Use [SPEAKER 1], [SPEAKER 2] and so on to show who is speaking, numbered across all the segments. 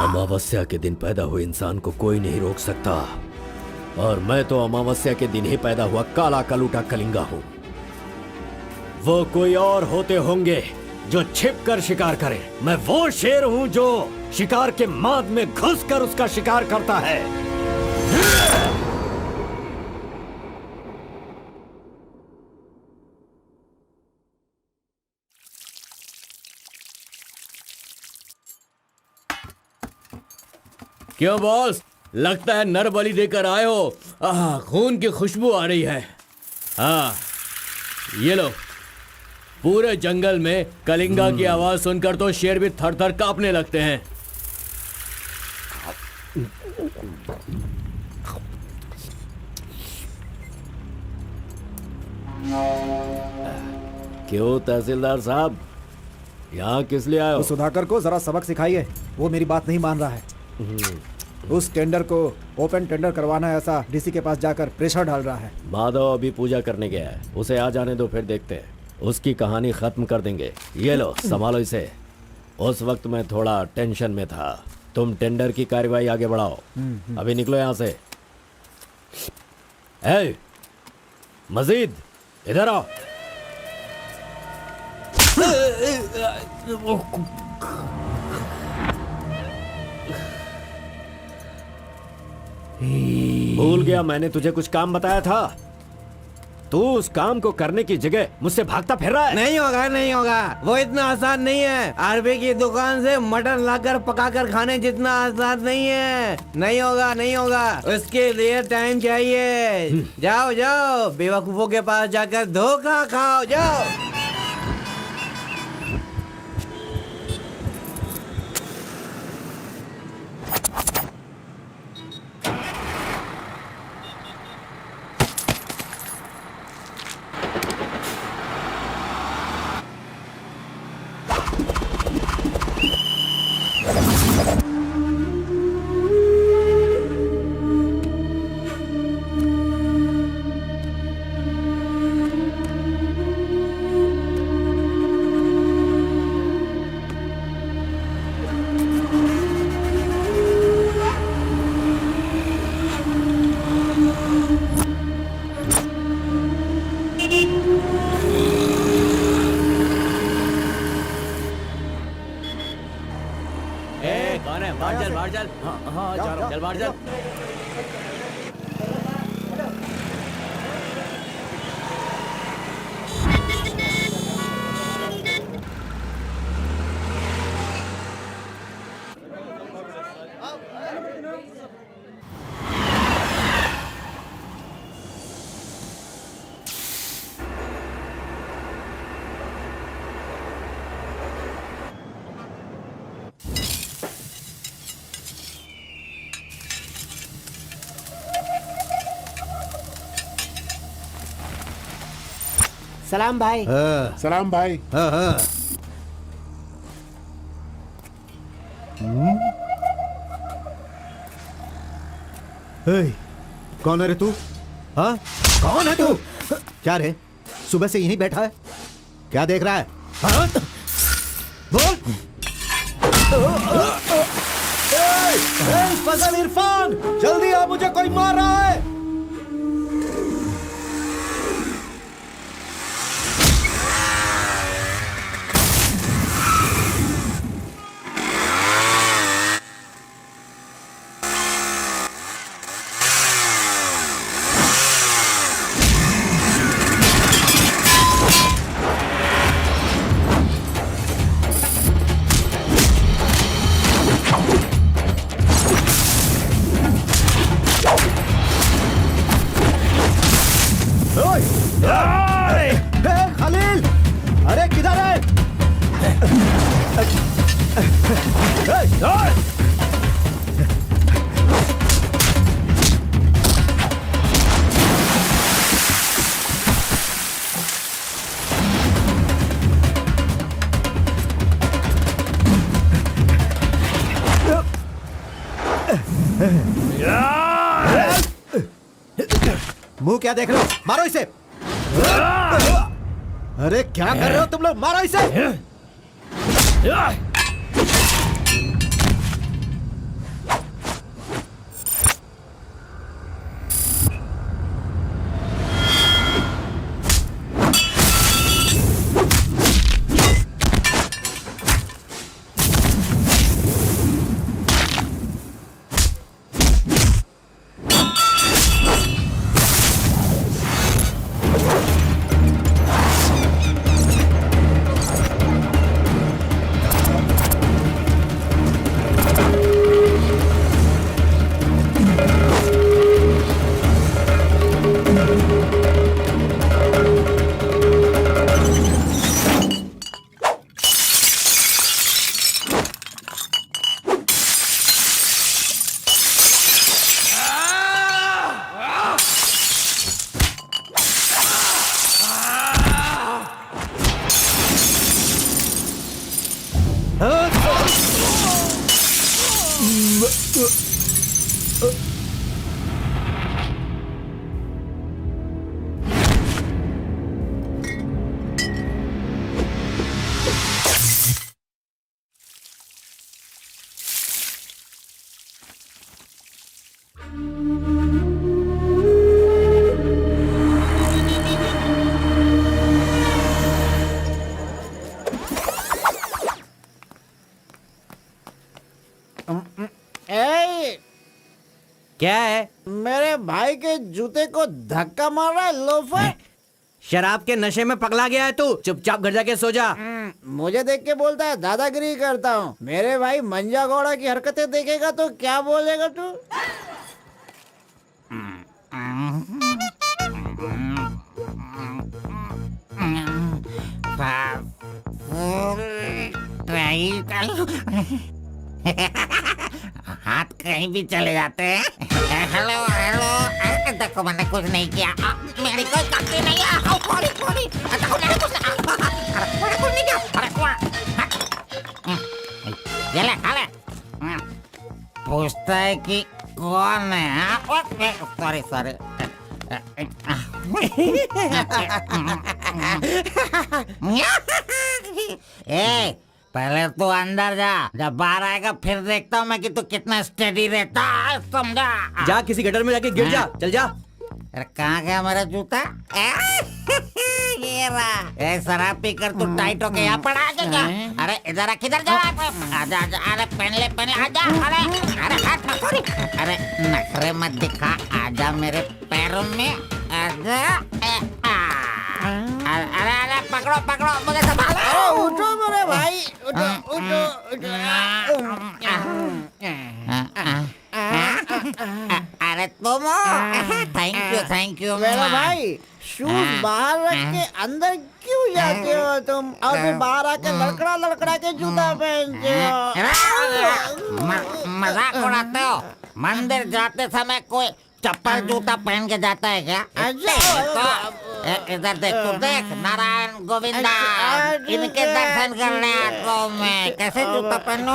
[SPEAKER 1] अमावस्या के दिन पैदा हुए इंसान को कोई नहीं रोक सकता, और मैं तो अमावस्या के दिन ही पैदा हुआ काला कलूटा कलिंगा हूं। वो कोई और होते होंगे जो छिप कर शिकार करे, मैं वो शेर हूं जो शिकार के माद में घुसकर उसका शिकार करता है। क्यों बॉस, लगता है नर बलि देकर आए हो। खून की खुशबू आ रही है। हाँ, ये लो। पूरे जंगल में कलिंगा की आवाज सुनकर तो शेर भी थर थर कांपने लगते हैं। क्यों तहसीलदार साहब, यहाँ किस लिए आए हो?
[SPEAKER 2] सुधाकर को जरा सबक सिखाइए, वो मेरी बात नहीं मान रहा है। उस टेंडर को ओपन टेंडर करवाना है, ऐसा डीसी के पास जाकर प्रेशर डाल रहा है।
[SPEAKER 1] माधव अभी पूजा करने गया है, उसे आ जाने दो, फिर देखते हैं। उसकी कहानी खत्म कर देंगे। ये लो, संभालो इसे। उस वक्त मैं थोड़ा टेंशन में था। तुम टेंडर की कार्यवाही आगे बढ़ाओ। अभी निकलो यहाँ से। ए, मजीद इधर आओ। भूल गया मैंने तुझे कुछ काम बताया था। तू उस काम को करने की जगह मुझसे भागता फिर रहा है।
[SPEAKER 3] नहीं होगा, नहीं होगा, वो इतना आसान नहीं है। आरबी की दुकान से मटन लाकर पकाकर खाने जितना आसान नहीं है। नहीं होगा, नहीं होगा, उसके लिए टाइम चाहिए। जाओ जाओ, बेवकूफों के पास जाकर धोखा खाओ, जाओ।
[SPEAKER 4] सलाम भाई।
[SPEAKER 5] सलाम भाई।
[SPEAKER 2] कौन है रे तू? हाँ, कौन है तू? क्या रे, सुबह से यहीं बैठा है, क्या देख रहा है? हाँ? बोल। फजल इरफान, जल्दी आ, मुझे कोई मार रहा है। मुंह क्या देख रहे हो? मारो इसे। अरे क्या कर रहे हो तुम लोग? मारो इसे।
[SPEAKER 4] ए,
[SPEAKER 3] क्या है?
[SPEAKER 4] मेरे भाई के जूते को धक्का मार रहा है लोफर।
[SPEAKER 3] शराब के नशे में पगला गया है तू। चुपचाप घर जाके सो जा।
[SPEAKER 4] मुझे देख के बोलता है दादागिरी करता हूँ। मेरे भाई मंजा घोड़ा की हरकतें देखेगा तो क्या बोलेगा तू?
[SPEAKER 5] हाथ कहीं भी चले जाते हैं। हेलो हेलो, देखो मैंने कुछ नहीं किया। मेरी कोई गलती नहीं है। सॉरी सॉरी, देखो मैंने कुछ नहीं किया। ये ले खा ले। पूछता है कि कौन है? Sorry sorry. ए, पहले तू अंदर जा, जब बाहर आएगा फिर देखता हूँ मैं कि तू कितना स्टेडी रहता है, समझा?
[SPEAKER 3] जा किसी गटर में जाके गिर जा। चल जा।
[SPEAKER 5] अरे कहाँ गया मेरा जूता? ये रहा। शराब पीकर तू टाइट होके यहाँ पड़ा है क्या? अरे इधर किधर जा रहा है? आजा आजा, अरे पहन ले आजा। अरे हाथ मत छोड़ी। अरे नखरे मत दिखा, आजा मेरे पैरों में आजा। अरे अरे पकड़ो मुझे संभालो।
[SPEAKER 4] उठो मेरे भाई, उठो उठो उठो।
[SPEAKER 5] अरे तुम थैंक यू
[SPEAKER 4] मेरा भाई, शूज बाहर रख के अंदर क्यों जाते हो तुम? और फिर बाहर आके लड़खड़ा के जूता पहनते हो।
[SPEAKER 5] मजाक उड़ाते हो? मंदिर जाते समय कोई चप्पल जूता पहन के जाता है क्या? तो इधर देख, तू देख, नारायण गोविंदा इनके दर्शन करने आता हूँ मैं। कैसे जूता पहनो?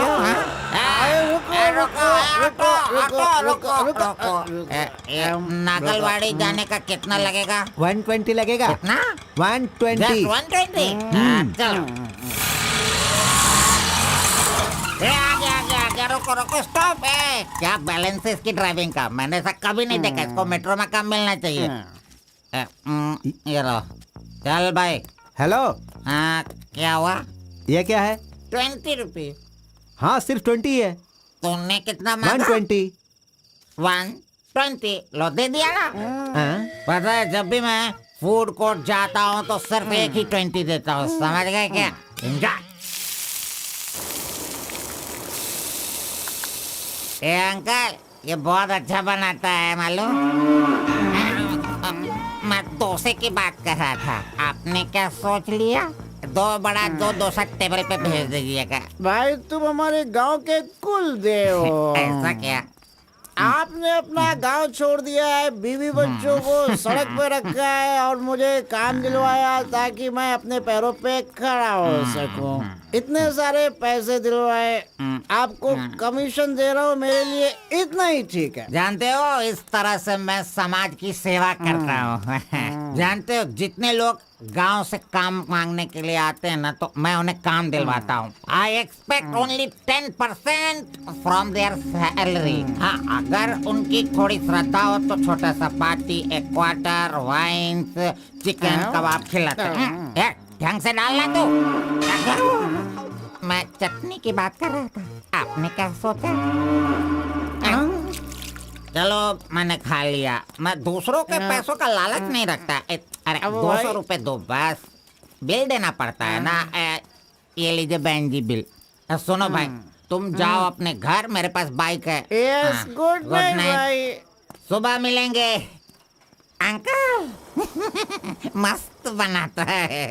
[SPEAKER 5] नागलवाड़ी जाने का कितना लगेगा?
[SPEAKER 2] 120 लगेगा।
[SPEAKER 5] कितना?
[SPEAKER 2] 120।
[SPEAKER 5] 120। चलो। आगे रुको स्टॉप है। क्या बैलेंस है इसकी ड्राइविंग का? मैंने ऐसा कभी नहीं देखा। इसको मेट्रो में काम मिलना चाहिए। ये लो, चल भाई।
[SPEAKER 2] हेलो,
[SPEAKER 5] हाँ क्या हुआ?
[SPEAKER 2] ये क्या है?
[SPEAKER 5] 20 रुपीज।
[SPEAKER 2] हाँ सिर्फ 20 है।
[SPEAKER 5] तुमने कितना मांगा?
[SPEAKER 2] 120।
[SPEAKER 5] 120 लो, दे दिया ना।
[SPEAKER 2] हाँ?
[SPEAKER 5] पता है, जब भी मैं फूड कोर्ट जाता हूँ तो सिर्फ एक ही 20 देता हूँ, समझ गए क्या? एंजॉय। ए अंकल, ये बहुत अच्छा बनाता है मालूम। मैं डोसे की बात कर रहा था, आपने क्या सोच लिया? 2 बड़ा 2 डोसा टेबल पे भेज दीजिएगा।
[SPEAKER 4] भाई तुम हमारे गांव के कुल देव हो।
[SPEAKER 5] ऐसा क्या?
[SPEAKER 4] आपने अपना गांव छोड़ दिया है, बीवी बच्चों को सड़क पे रखा है और मुझे काम दिलवाया ताकि मैं अपने पैरों पे खड़ा हो सकूं। इतने सारे पैसे दिलवाए, आपको कमीशन दे रहा हूँ, मेरे लिए इतना ही ठीक है।
[SPEAKER 5] जानते हो, इस तरह से मैं समाज की सेवा करता हूँ। जानते हो, जितने लोग गांव से काम मांगने के लिए आते हैं ना, तो मैं उन्हें काम दिलवाता हूँ। I expect only 10% from there salary. हाँ, अगर उनकी थोड़ी श्रद्धा हो तो छोटा सा पार्टी, एक क्वार्टर, वाइन्स, चिकन कबाब खिलाते हैं। ढंग से डालना तू। मैं चटनी की बात कर रहा था, आपने क्या सोचा? चलो, मैंने खा लिया। मैं दूसरों के पैसों का लालच नहीं रखता। अरे 200 रुपए दो बस, बिल देना पड़ता है ना। ये लीजिए बहन जी बिल। सुनो भाई, तुम जाओ अपने घर, मेरे पास बाइक है।
[SPEAKER 4] यस, गुड नाइट भाई।
[SPEAKER 5] सुबह मिलेंगे। अंकल मस्त बनाता है।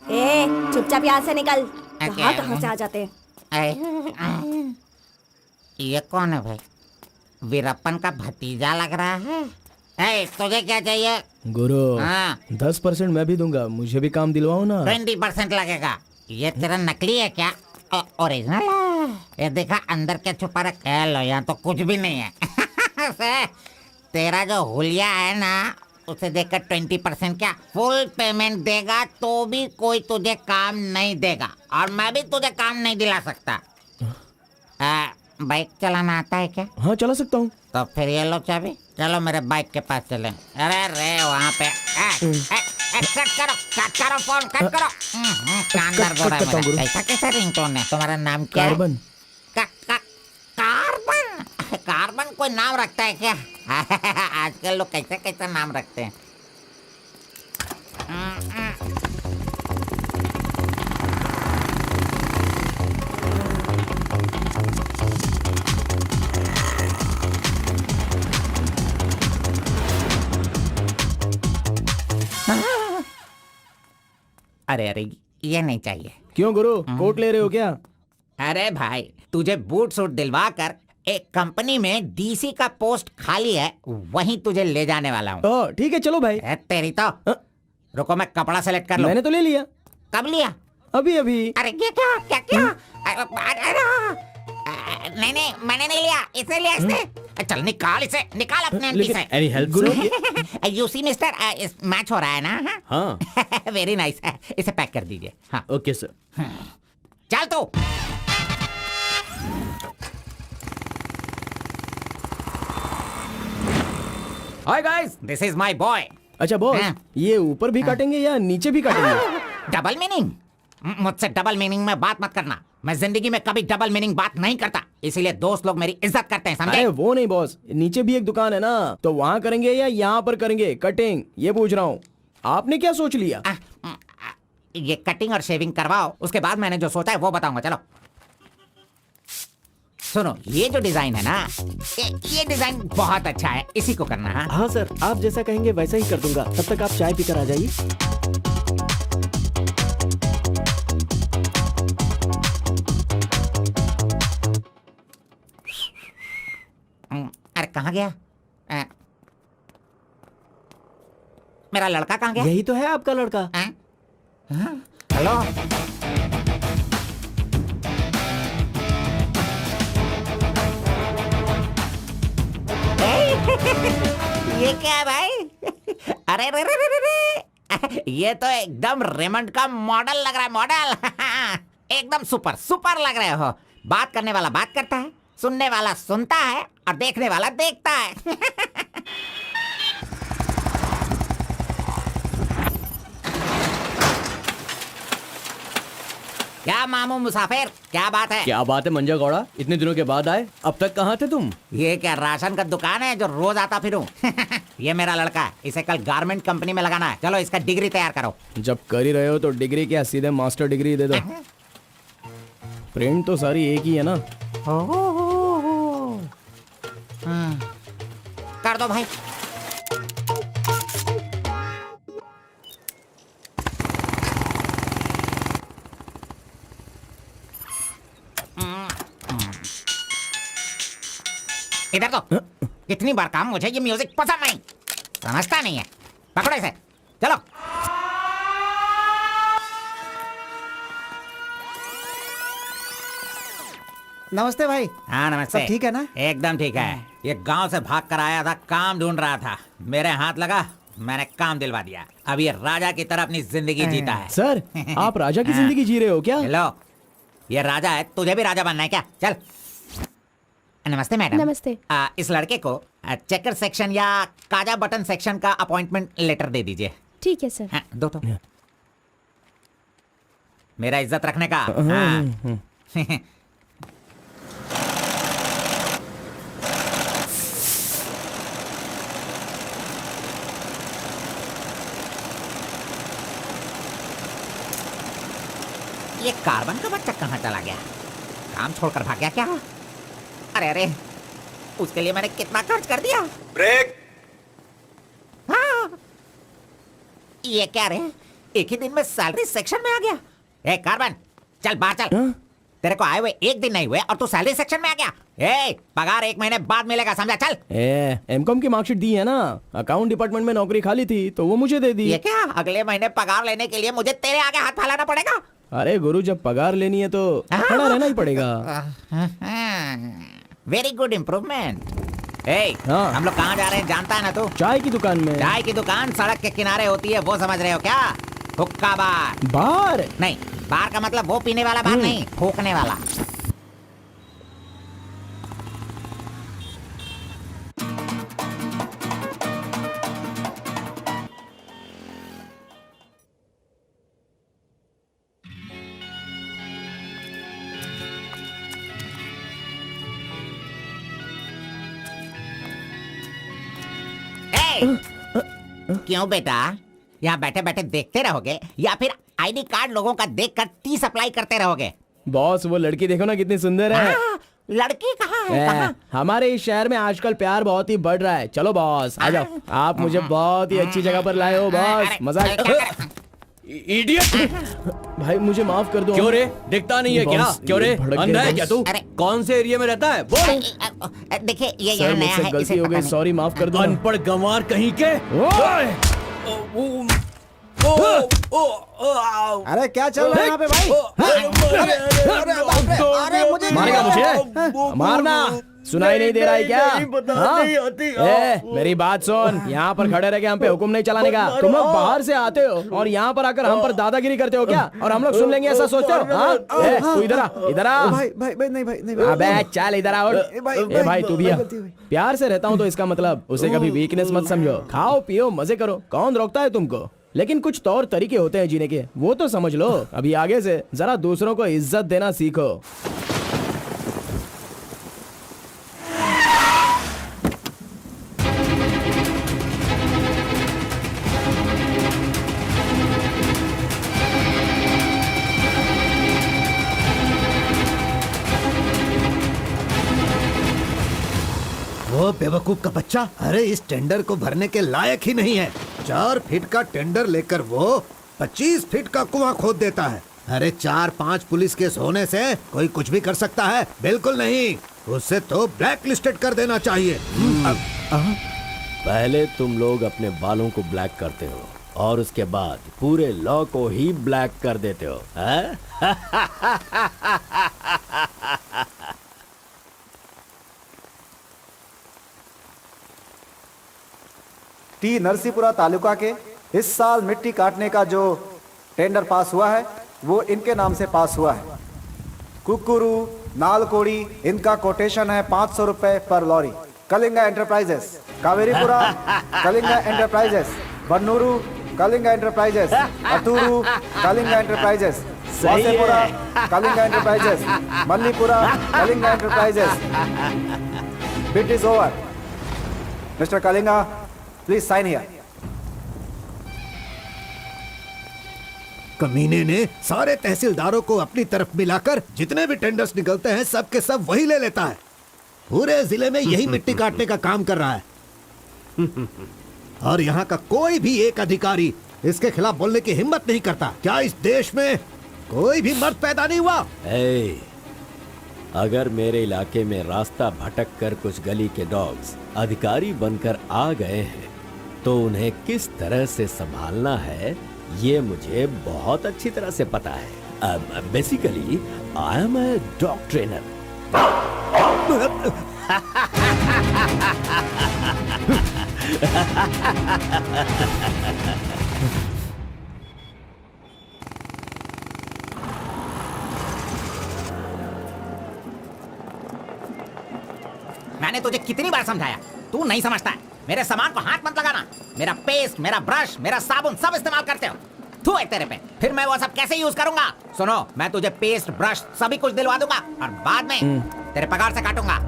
[SPEAKER 6] ए, चुपचाप यहाँ से निकल।
[SPEAKER 5] क्या?
[SPEAKER 6] कहाँ से आ जाते हैं?
[SPEAKER 5] ये कौन है भाई? वीरप्पन का भतीजा लग रहा है। ए, तुझे क्या चाहिए?
[SPEAKER 7] गुरु,
[SPEAKER 5] हाँ।
[SPEAKER 7] 10% मैं भी दूंगा, मुझे भी काम दिलवाओ ना।
[SPEAKER 5] 20% लगेगा। ये तेरा नकली है क्या? ओरिजिनल है। ये देखा अंदर क्या छुपा रखा है? लो, यहाँ तो कुछ भी नहीं है। तेरा जो हुलिया है ना, उसे देखकर 20% क्या फुल पेमेंट देगा तो भी कोई तुझे काम नहीं देगा, और मैं भी तुझे काम नहीं दिला सकता। बाइक चलाना आता है क्या?
[SPEAKER 7] हाँ, चला सकता हूँ।
[SPEAKER 5] तो फिर ये लो चाबी, चलो मेरे बाइक के पास चले। अरे रे वहाँ पे कट करो फोन, कट करो। कानदार बोल रहा है मेरा। ऐसा कैसा रिंगटोन है? तुम्हारा नाम क्या है?
[SPEAKER 7] कार्बन।
[SPEAKER 5] कार्बन? कार्बन कोई नाम रखता है क्या? आजकल लोग कैसे कैसे नाम रखते हैं। अरे अरे, ये नहीं चाहिए।
[SPEAKER 7] क्यों गुरु, कोट ले रहे हो क्या?
[SPEAKER 5] अरे भाई, तुझे बूट सूट दिलवा कर एक कंपनी में डीसी का पोस्ट खाली है, वहीं तुझे ले जाने वाला हूँ।
[SPEAKER 7] ओ, ठीक है, चलो भाई।
[SPEAKER 5] तेरी तो। रुको, मैं कपड़ा सेलेक्ट कर लूं।
[SPEAKER 7] मैंने तो ले लिया।
[SPEAKER 5] कब लिया?
[SPEAKER 7] अभी अभी।
[SPEAKER 5] अरे ये क्या क्या क्या? नहीं नहीं, मैंने नहीं लिया, इसे लिया इसने। चल निकाल इसे, निकाल अपने एमपी से।
[SPEAKER 7] Any help Guru?
[SPEAKER 5] You see mister, match हो रहा है ना?
[SPEAKER 7] हाँ।
[SPEAKER 5] Very nice. इसे पैक कर दीजिए। हाँ,
[SPEAKER 7] ओके सर।
[SPEAKER 5] चल तू। Hi guys, this is my boy.
[SPEAKER 7] अच्छा बॉस,
[SPEAKER 5] हाँ।
[SPEAKER 7] ये ऊपर भी काटेंगे या नीचे भी काटेंगे?
[SPEAKER 5] Double meaning? मुझसे डबल मीनिंग में बात मत करना। मैं जिंदगी में कभी डबल मीनिंग बात नहीं करता, इसीलिए दोस्त लोग मेरी इज्जत करते हैं, समझे?
[SPEAKER 7] अरे वो नहीं बॉस, नीचे भी एक दुकान है ना, तो वहाँ करेंगे या यहाँ पर करेंगे कटिंग, ये पूछ रहा हूँ। आपने क्या सोच लिया?
[SPEAKER 5] ये कटिंग और शेविंग करवाओ, उसके बाद मैंने जो सोचा है वो बताऊंगा। चलो सुनो, ये जो डिजाइन है ना, ये डिजाइन बहुत अच्छा है, इसी को करना है।
[SPEAKER 7] हाँ सर, आप जैसा कहेंगे वैसा ही कर दूंगा। तब तक आप चाय पीकर आ जाइए।
[SPEAKER 5] अरे कहाँ गया? मेरा लड़का कहाँ गया?
[SPEAKER 7] यही तो है आपका लड़का।
[SPEAKER 5] हेलो, ये क्या है भाई? अरे रे रे रे रे रे, ये तो एकदम रेमंड का मॉडल लग रहा है, मॉडल। एकदम सुपर सुपर लग रहे हो। बात करने वाला बात करता है, सुनने वाला सुनता है, और देखने वाला देखता है। क्या मामू मुसाफिर, क्या बात है?
[SPEAKER 7] क्या बात है मंजा गौड़ा, इतने दिनों के बाद आए, अब तक कहाँ थे तुम?
[SPEAKER 5] ये क्या राशन का दुकान है जो रोज आता फिरूं? ये मेरा लड़का है, इसे कल गारमेंट कंपनी में लगाना है। चलो इसका डिग्री तैयार करो।
[SPEAKER 7] जब कर ही रहे हो तो डिग्री क्या, सीधे मास्टर डिग्री दे दो। प्रिंट तो सारी एक ही है ना।
[SPEAKER 5] कर दो भाई। इधर दो। कितनी बार कहा मुझे ये म्यूजिक पसंद नहीं, समझता नहीं है। पकड़ो इसे, चलो।
[SPEAKER 4] नमस्ते भाई।
[SPEAKER 5] हाँ नमस्ते।
[SPEAKER 4] सब ठीक है ना?
[SPEAKER 5] एकदम ठीक है। ये गांव से भाग कर आया था, काम ढूंढ रहा था, मेरे हाथ लगा, मैंने काम दिलवा दिया। अब ये राजा की तरह अपनी जिंदगी जीता है।
[SPEAKER 7] सर, आप राजा की जिंदगी जी रहे हो क्या?
[SPEAKER 5] हेलो, ये राजा है, तुझे भी राजा बनना है क्या? चल। नमस्ते मैडम।
[SPEAKER 6] नमस्ते।
[SPEAKER 5] इस लड़के को चेकर सेक्शन या काजा बटन सेक्शन का अपॉइंटमेंट लेटर दे दीजिए।
[SPEAKER 6] ठीक है सर।
[SPEAKER 5] हाँ, दो तो। मेरा इज्जत रखने का। हाँ। ये कार्बन का बच्चा कहाँ चला गया? काम छोड़कर भाग गया क्या? अरे अरे, उसके लिए मैंने कितना खर्च कर दिया।
[SPEAKER 8] ब्रेक।
[SPEAKER 5] हाँ। ये क्या रे, एक ही दिन में सैलरी सेक्शन में आ गया। ए कार्बन, चल बाहर चल।
[SPEAKER 7] हाँ?
[SPEAKER 5] तेरे को आए हुए एक दिन नहीं हुए और तू सैलरी सेक्शन में आ गया। ए, पगार 1 महीने बाद मिलेगा, समझा? चल।
[SPEAKER 7] एमकॉम की मार्कशीट दी है ना, अकाउंट डिपार्टमेंट में नौकरी खाली थी तो वो मुझे दे दी।
[SPEAKER 5] ये क्या, अगले महीने पगार लेने के लिए मुझे तेरे आगे हाथ फैलाना पड़ेगा?
[SPEAKER 7] अरे गुरु, जब पगार लेनी है तो खड़ा रहना ही पड़ेगा।
[SPEAKER 5] Very good improvement. ए,
[SPEAKER 7] हाँ।
[SPEAKER 5] हम लोग कहाँ जा रहे हैं जानता है ना तू?
[SPEAKER 7] चाय की दुकान में।
[SPEAKER 5] चाय की दुकान सड़क के किनारे होती है, वो समझ रहे हो क्या? हुक्का बार।
[SPEAKER 7] बार?
[SPEAKER 5] नहीं, बार का मतलब वो पीने वाला बार नहीं, फूकने वाला। क्यों बेटा, यहाँ बैठे बैठे देखते रहोगे या फिर आईडी कार्ड लोगों का देखकर टी सप्लाई करते रहोगे?
[SPEAKER 7] बॉस, वो लड़की देखो ना कितनी सुंदर है।
[SPEAKER 5] लड़की कहाँ है? कहाँ?
[SPEAKER 7] हमारे इस शहर में आजकल प्यार बहुत ही बढ़ रहा है। चलो बॉस, आ जाओ। आप मुझे बहुत ही अच्छी जगह पर लाए हो बॉस। मजा
[SPEAKER 1] इडियट!
[SPEAKER 7] भाई मुझे माफ कर दो।
[SPEAKER 1] क्यों रे, दिखता नहीं है क्या?
[SPEAKER 7] बॉस,
[SPEAKER 1] क्यों रे,
[SPEAKER 7] भड़क
[SPEAKER 1] अंधा
[SPEAKER 7] गया
[SPEAKER 1] है क्या तू?
[SPEAKER 5] अरे।
[SPEAKER 1] कौन से एरिया में रहता है बोल?
[SPEAKER 5] देखिए ये
[SPEAKER 7] सर,
[SPEAKER 5] यहाँ नया
[SPEAKER 7] मुझसे
[SPEAKER 5] है,
[SPEAKER 7] गलती
[SPEAKER 5] इसे
[SPEAKER 7] हो
[SPEAKER 5] पता
[SPEAKER 7] गई,
[SPEAKER 5] नहीं।
[SPEAKER 7] सॉरी, माफ कर दो।
[SPEAKER 1] अनपढ़ गंवार कहीं के।
[SPEAKER 2] अरे क्या चल रहा है यहाँ पे भाई?
[SPEAKER 4] अरे मुझे
[SPEAKER 7] मारेगा मुझे? मारना सुनाई नहीं दे रहा है क्या? हाँ? मेरी बात सुन, यहाँ पर खड़े रह के हम पे हुक्म नहीं चलाने का। तुम लोग बाहर से आते हो और यहाँ पर आकर हम पर दादागिरी करते हो क्या? और हम लोग सुन लेंगे ऐसा सोचते हो? हाँ? तू इधर आ, इधर आ।
[SPEAKER 2] भाई भाई भाई नहीं भाई नहीं।
[SPEAKER 7] अबे चल इधर आओ। भाई तू भी आ। प्यार से रहता हूँ तो इसका मतलब उसे कभी वीकनेस मत समझो। खाओ पियो मजे करो, कौन रोकता है तुमको? लेकिन कुछ तौर तरीके होते हैं जीने के, वो तो समझ लो। अभी आगे से जरा दूसरों को इज्जत देना सीखो।
[SPEAKER 2] वो बेवकूफ का बच्चा, अरे इस टेंडर को भरने के लायक ही नहीं है। 4 फीट का टेंडर लेकर वो 25 फीट का कुआं खोद देता है। अरे 4-5 पुलिस केस होने से कोई कुछ भी कर सकता है? बिल्कुल नहीं, उससे तो ब्लैक लिस्टेड कर देना चाहिए।
[SPEAKER 1] पहले तुम लोग अपने बालों को ब्लैक करते हो और उसके बाद पूरे लॉ को ही ब्लैक कर देते हो, हैं?
[SPEAKER 9] टी नरसीपुरा तालुका के इस साल मिट्टी काटने का जो टेंडर पास हुआ है वो इनके नाम से पास हुआ है। कुकुरू, नालकोड़ी, इनका कोटेशन है 500 रुपए पर lorry. Kalinga enterprises, Kaveripura Kalinga enterprises, Bannuru Kalinga enterprises, Athuru Kalinga enterprises, Vasepura Kalinga enterprises, Mallipura Kalinga enterprises. Bid is over. Mister Kalinga, please sign here.
[SPEAKER 2] कमीने ने सारे तहसीलदारों को अपनी तरफ मिलाकर जितने भी टेंडर्स निकलते हैं सब के सब वही ले लेता है। पूरे जिले में यही मिट्टी काटने का काम कर रहा है। और यहाँ का कोई भी एक अधिकारी इसके खिलाफ बोलने की हिम्मत नहीं करता। क्या इस देश में कोई भी मर्द पैदा नहीं हुआ?
[SPEAKER 1] अगर मेरे इलाके में रास्ता भटक कर कुछ गली के डॉग्स अधिकारी बनकर आ गए हैं तो उन्हें किस तरह से संभालना है ये मुझे बहुत अच्छी तरह से पता है। Basically I am a dog trainer.
[SPEAKER 5] मैंने तुझे कितनी बार समझाया, तू नहीं समझता है। मेरे सामान को हाथ मत लगाना। मेरा पेस्ट, मेरा ब्रश, मेरा साबुन सब इस्तेमाल करते हो। थू है तेरे पे। फिर मैं वो सब कैसे यूज करूंगा? सुनो, मैं तुझे पेस्ट, ब्रश सभी कुछ दिलवा दूंगा और बाद में तेरे पगार से काटूंगा।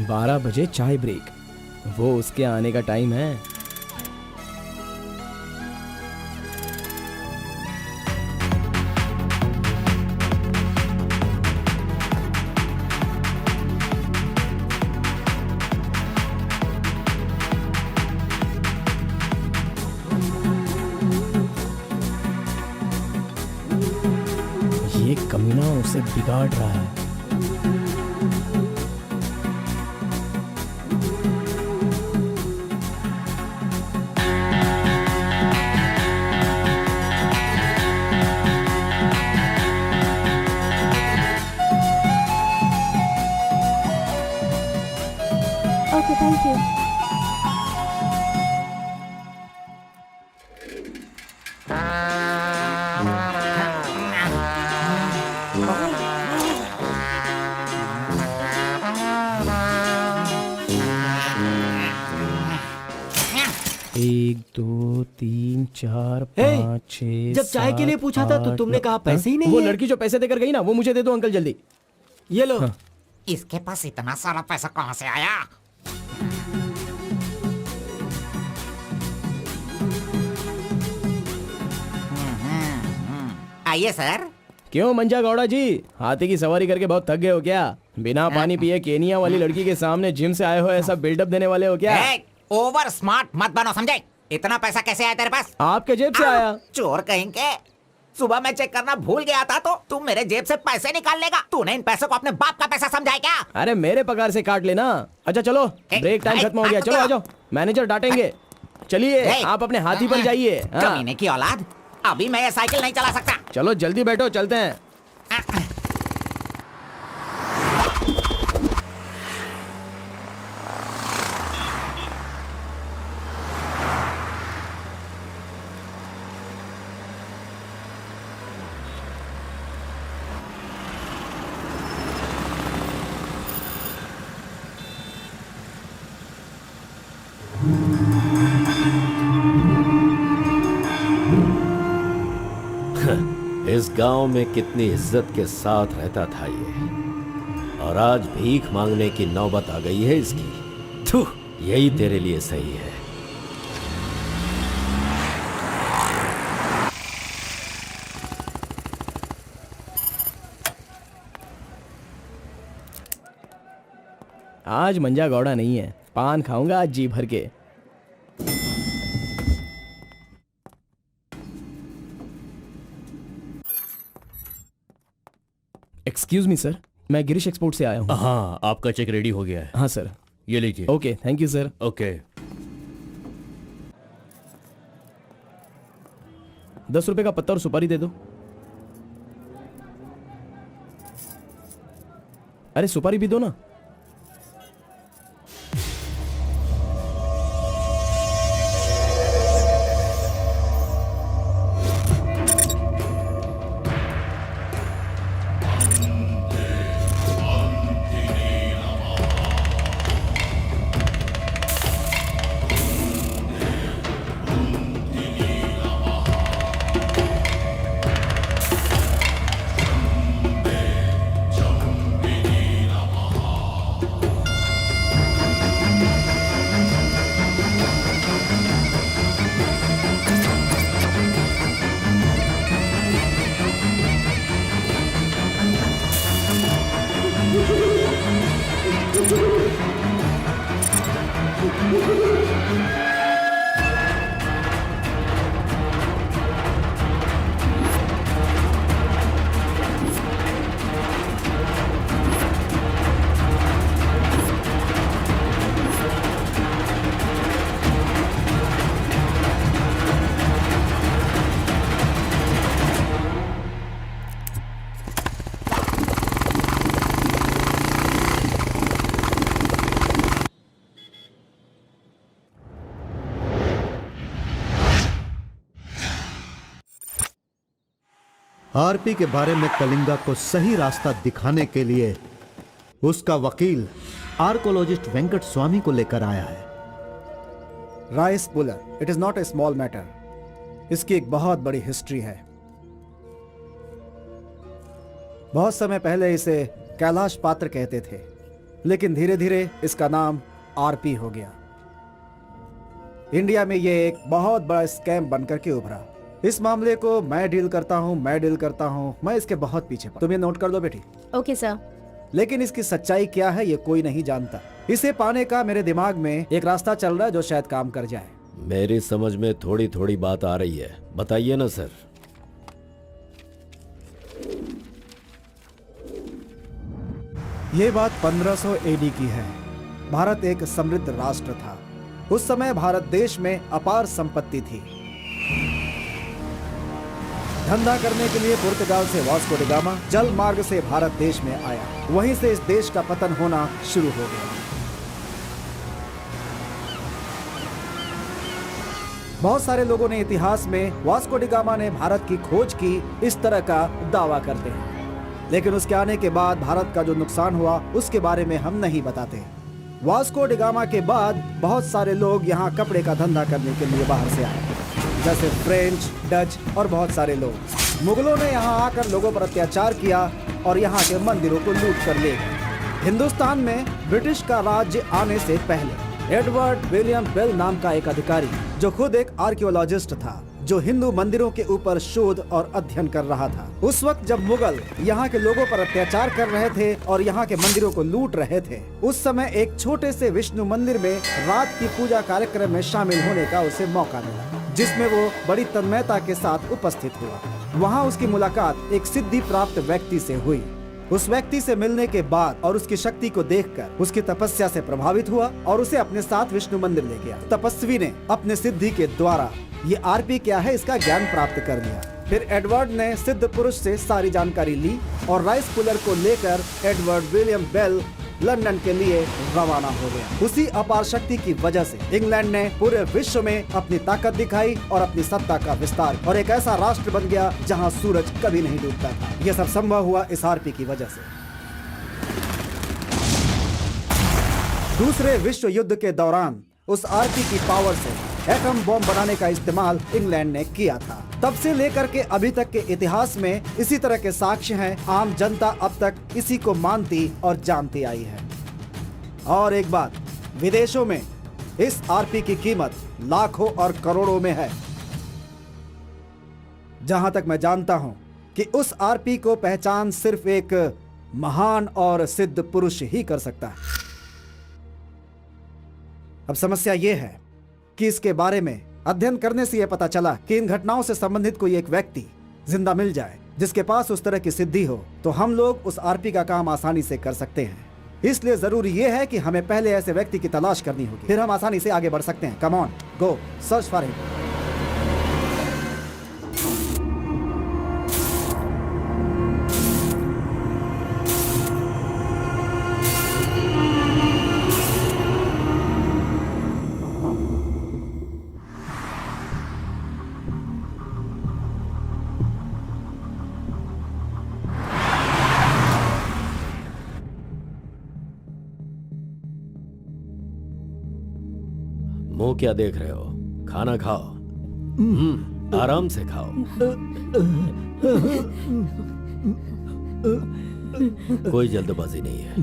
[SPEAKER 7] बारह बजे चाय ब्रेक, वो उसके आने का टाइम है। ये कमीना उसे बिगाड़ रहा है।
[SPEAKER 6] Okay, thank you.
[SPEAKER 7] एक, दो, तीन, चार, पाँच, छः,
[SPEAKER 8] जब चाय के लिए पूछा था तो तुमने कहा पैसे ही नहीं
[SPEAKER 7] वो
[SPEAKER 8] है।
[SPEAKER 7] लड़की जो पैसे देकर गई ना, वो मुझे दे दो अंकल जल्दी।
[SPEAKER 8] ये लो।
[SPEAKER 5] इसके पास इतना सारा पैसा कहाँ से आया? आइए सर।
[SPEAKER 7] क्यों मंजा गौड़ा जी, हाथी की सवारी करके बहुत थक गए हो क्या? बिना पानी पिए केनिया वाली लड़की के सामने जिम से आए हो, ऐसा बिल्डअप देने वाले हो क्या?
[SPEAKER 5] ओवर स्मार्ट मत बनो, समझे? इतना पैसा कैसे आया तेरे पास?
[SPEAKER 7] आपके जेब से आया।
[SPEAKER 5] चोर कहेंगे। सुबह मैं चेक करना भूल गया था तो तुम मेरे जेब से पैसे निकाल लेगा। तूने इन पैसों को अपने बाप का पैसा समझा है क्या?
[SPEAKER 7] अरे मेरे पगार से काट लेना। अच्छा चलो, ब्रेक टाइम खत्म हो गया, चलो आ जाओ, मैनेजर डांटेंगे। चलिए आप अपने हाथी पर जाइए।
[SPEAKER 5] कमीने की औलाद, अभी मैं ये साइकिल नहीं चला सकता।
[SPEAKER 7] चलो जल्दी बैठो, चलते हैं।
[SPEAKER 1] इस गांव में कितनी इज्जत के साथ रहता था ये, और आज भीख मांगने की नौबत आ गई है इसकी। थू, यही तेरे लिए सही है।
[SPEAKER 7] आज मंजा गौड़ा नहीं है, पान खाऊंगा आज जी भर के। एक्सक्यूज मी सर, मैं गिरीश एक्सपोर्ट से आया हूँ।
[SPEAKER 1] हाँ, आपका चेक रेडी हो गया है।
[SPEAKER 7] हाँ सर।
[SPEAKER 1] ये लीजिए।
[SPEAKER 7] Okay, thank you sir.
[SPEAKER 1] Okay.
[SPEAKER 7] 10 रुपए का पत्ता और सुपारी दे दो। अरे सुपारी भी दो ना।
[SPEAKER 2] आरपी के बारे में कलिंगा को सही रास्ता दिखाने के लिए उसका वकील आर्कोलॉजिस्ट वेंकट स्वामी को लेकर आया है।
[SPEAKER 9] Rice puller, it is not a small matter. इसकी एक बहुत बड़ी हिस्ट्री है। बहुत समय पहले इसे कैलाश पात्र कहते थे, लेकिन धीरे धीरे इसका नाम आरपी हो गया। इंडिया में यह एक बहुत बड़ा स्कैम बनकर के उभरा। इस मामले को मैं डील करता हूं, मैं इसके बहुत पीछे तुम ये नोट कर लो बेटी।
[SPEAKER 6] Okay sir.
[SPEAKER 9] लेकिन इसकी सच्चाई क्या है ये कोई नहीं जानता। इसे पाने का मेरे दिमाग में एक रास्ता चल रहा है जो शायद काम कर जाए।
[SPEAKER 1] मेरी समझ में थोड़ी थोड़ी बात आ रही है, बताइए ना सर।
[SPEAKER 9] ये बात 1500 एडी की है। भारत एक समृद्ध राष्ट्र था। उस समय भारत देश में अपार संपत्ति थी। धंधा करने के लिए पुर्तगाल से वास्को डी गामा जल मार्ग से भारत देश में आया। वहीं से इस देश का पतन होना शुरू हो गया। बहुत सारे लोगों ने इतिहास में वास्को डी गामा ने भारत की खोज की इस तरह का दावा करते हैं, लेकिन उसके आने के बाद भारत का जो नुकसान हुआ उसके बारे में हम नहीं बताते। वास्को डी गामा के बाद बहुत सारे लोग यहाँ कपड़े का धंधा करने के लिए बाहर से आए, जैसे फ्रेंच, डच और बहुत सारे लोग। मुगलों ने यहाँ आकर लोगों पर अत्याचार किया और यहाँ के मंदिरों को लूट कर ले गए। हिंदुस्तान में ब्रिटिश का राज्य आने से पहले एडवर्ड विलियम बेल नाम का एक अधिकारी, जो खुद एक आर्कियोलॉजिस्ट था, जो हिंदू मंदिरों के ऊपर शोध और अध्ययन कर रहा था। उस वक्त जब मुगल यहाँ के लोगों पर अत्याचार कर रहे थे और यहाँ के मंदिरों को लूट रहे थे, उस समय एक छोटे से विष्णु मंदिर में रात की पूजा कार्यक्रम में शामिल होने का उसे मौका मिला, जिसमें वो बड़ी तन्मयता के साथ उपस्थित हुआ। वहाँ उसकी मुलाकात एक सिद्धि प्राप्त व्यक्ति से हुई। उस व्यक्ति से मिलने के बाद और उसकी शक्ति को देखकर उसकी तपस्या से प्रभावित हुआ और उसे अपने साथ विष्णु मंदिर ले गया। तपस्वी ने अपने सिद्धि के द्वारा ये आरपी क्या है इसका ज्ञान प्राप्त कर लिया। फिर एडवर्ड ने सिद्ध पुरुष से सारी जानकारी ली और राइस पुलर को लेकर एडवर्ड विलियम बेल लंदन के लिए रवाना हो गया। उसी अपार शक्ति की वजह से इंग्लैंड ने पूरे विश्व में अपनी ताकत दिखाई और अपनी सत्ता का विस्तार, और एक ऐसा राष्ट्र बन गया जहां सूरज कभी नहीं डूबता था। यह सब संभव हुआ इस आरपी की वजह से। दूसरे विश्व युद्ध के दौरान उस आरपी की पावर से एटम बॉम्ब बनाने का इस्तेमाल इंग्लैंड ने किया था। तब से लेकर के अभी तक के इतिहास में इसी तरह के साक्ष्य हैं। आम जनता अब तक इसी को मानती और जानती आई है। और एक बात, विदेशों में इस आरपी की कीमत लाखों और करोड़ों में है। जहां तक मैं जानता हूं कि उस आरपी को पहचान सिर्फ एक महान और सिद्ध पुरुष ही कर सकता है। अब समस्या यह है कि इसके बारे में अध्ययन करने से यह पता चला कि इन घटनाओं से संबंधित कोई एक व्यक्ति जिंदा मिल जाए जिसके पास उस तरह की सिद्धि हो, तो हम लोग उस आरपी का काम आसानी से कर सकते हैं। इसलिए जरूरी यह है कि हमें पहले ऐसे व्यक्ति की तलाश करनी होगी, फिर हम आसानी से आगे बढ़ सकते हैं। Come on, go search for him.
[SPEAKER 1] मुंह क्या देख रहे हो? खाना खाओ। आराम से खाओ। कोई जल्दबाजी नहीं है।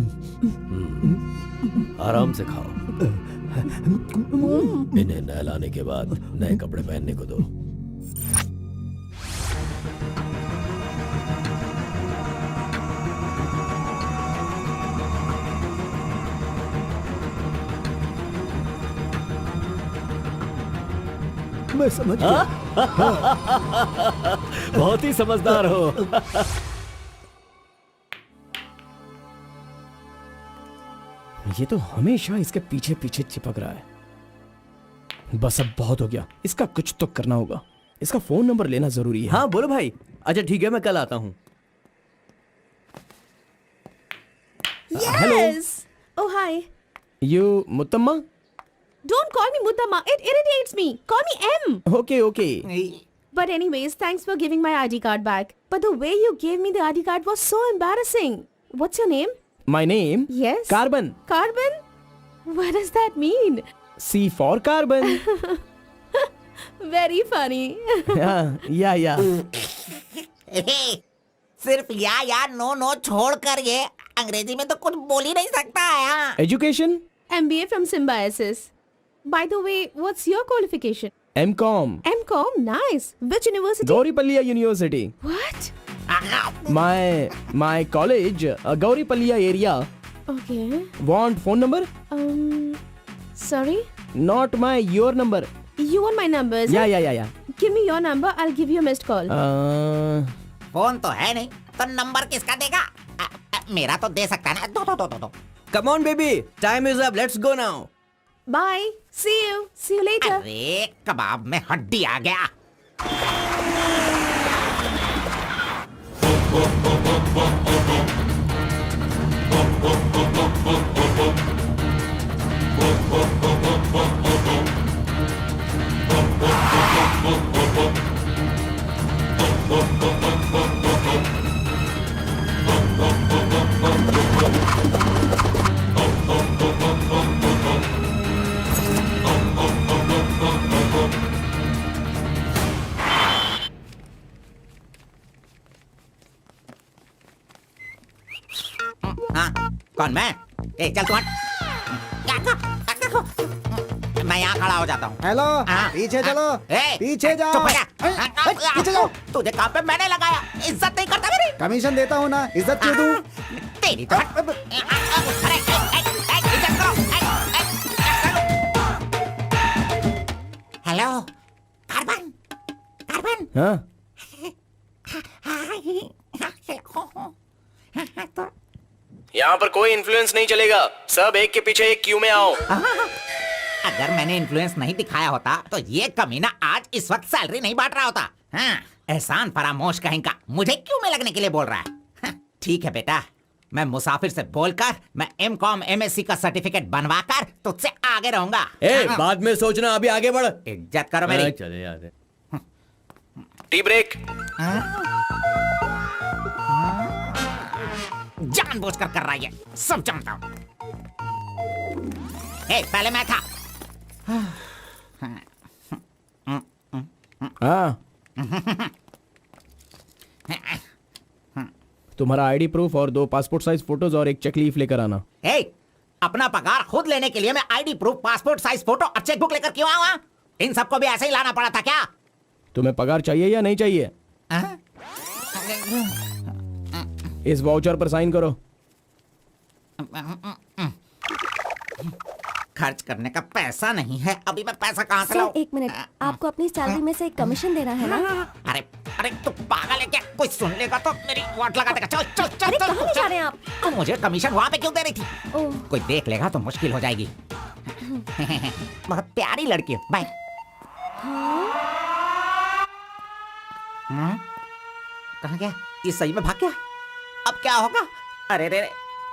[SPEAKER 1] आराम से खाओ। इन्हें नहलाने के बाद नए कपड़े पहनने को दो।
[SPEAKER 2] मैं समझ गया।
[SPEAKER 1] बहुत ही समझदार हो।
[SPEAKER 7] ये तो हमेशा इसके पीछे पीछे चिपक रहा है। बस अब बहुत हो गया, इसका कुछ तो करना होगा। इसका फोन नंबर लेना जरूरी है।
[SPEAKER 3] हाँ बोलो भाई। अच्छा ठीक है, मैं कल आता हूँ।
[SPEAKER 6] Yes. Oh hi.
[SPEAKER 7] You Muthamma?
[SPEAKER 6] Don't call me Mutamma. It irritates me. Call me M.
[SPEAKER 7] Okay okay.
[SPEAKER 6] But anyways, thanks for giving my ID card back. But the way you gave me the ID card was so embarrassing. What's your name?
[SPEAKER 7] My name?
[SPEAKER 6] Yes.
[SPEAKER 7] Carbon.
[SPEAKER 6] Carbon? What does that mean?
[SPEAKER 7] C for Carbon.
[SPEAKER 6] Very funny.
[SPEAKER 7] या
[SPEAKER 5] सिर्फ या no no छोड़कर ये अंग्रेजी में तो कुछ बोल ही नहीं सकता है।
[SPEAKER 7] Education?
[SPEAKER 6] MBA from Symbiosis. By the way, what's your qualification?
[SPEAKER 7] M.Com.
[SPEAKER 6] M.Com? Nice. Which university?
[SPEAKER 7] Gowripallya university.
[SPEAKER 6] What?
[SPEAKER 7] My college, Gauripalliya area.
[SPEAKER 6] Okay.
[SPEAKER 7] Want phone number?
[SPEAKER 6] Sorry?
[SPEAKER 7] Not your number.
[SPEAKER 6] You want my number? is it?
[SPEAKER 7] Yeah.
[SPEAKER 6] Give me your number. I'll give you a missed call.
[SPEAKER 5] Phone तो है नहीं तो number किसका देगा? मेरा तो दे सकता है ना। दो।
[SPEAKER 3] Come on baby, time is up. Let's go now.
[SPEAKER 6] Bye. See you. See you later.
[SPEAKER 5] अरे कबाब में हड्डी आ गया। कौन मैं? चल तू मैं यहाँ खड़ा हो जाता हूँ।
[SPEAKER 9] हेलो, पीछे चलो। पीछे जाओ।
[SPEAKER 5] पीछे जाओ। तुझे काम पे मैंने लगाया, इज्जत नहीं करता मेरी।
[SPEAKER 9] कमीशन देता हूँ ना, इज्जत क्यों दूँ?
[SPEAKER 5] तेरी तो अरे इज्जत करो। Hello carbon.
[SPEAKER 7] हाँ? यहाँ पर कोई इन्फ्लुएंस नहीं चलेगा। सब एक के पीछे एक क्यू में आओ।
[SPEAKER 5] अगर मैंने इन्फ्लुएंस नहीं दिखाया होता तो ये कमीना आज इस वक्त सैलरी नहीं बांट रहा होता। हाँ, एहसान फरामोश कहेंगा मुझे क्यों में लगने के लिए बोल रहा है। हाँ, ठीक है बेटा, मैं मुसाफिर से बोलकर मैं M.Com MSc का सर्टिफिकेट बनवाकर तुझसे आगे रहूंगा।
[SPEAKER 3] बाद में सोचना, अभी आगे बढ़।
[SPEAKER 5] इज्जत करो मेरी।
[SPEAKER 3] चले यार।
[SPEAKER 7] Tea break.
[SPEAKER 5] जानबूझकर कर रहा है, सब जानता हूँ। पहले मैं था।
[SPEAKER 7] हाँ, तुम्हारा आईडी प्रूफ और 2 पासपोर्ट साइज फोटोज और एक चेक लीफ लेकर आना।
[SPEAKER 5] ए, अपना पगार खुद लेने के लिए मैं ID proof, passport size photo और चेकबुक लेकर क्यों आऊं? इन सबको भी ऐसे ही लाना पड़ा था क्या?
[SPEAKER 7] तुम्हें पगार चाहिए या नहीं चाहिए? इस वाउचर पर साइन करो।
[SPEAKER 5] खर्च करने का पैसा नहीं है, अभी मैं पैसा कहाँ से
[SPEAKER 6] सर
[SPEAKER 5] लाऊं?
[SPEAKER 6] 1 मिनट, आपको अपनी सैलरी में से एक कमीशन देना है ना?
[SPEAKER 5] अरे अरे तू पागल है क्या? कोई सुन लेगा तो मेरी वाट लगा देगा। चल चल चल
[SPEAKER 6] अरे
[SPEAKER 5] चल,
[SPEAKER 6] कहाँ ले जा रहे हैं आप?
[SPEAKER 5] तो मुझे कमीशन वहाँ पे क्यों दे रही थी?
[SPEAKER 6] ओह,
[SPEAKER 5] कोई देख लेगा तो मुश्किल हो जाएगी। बहुत प्यारी लड़की है। बाय। कहाँ गया? ये सही में भाग गया? अब क्या होगा? अरे रे,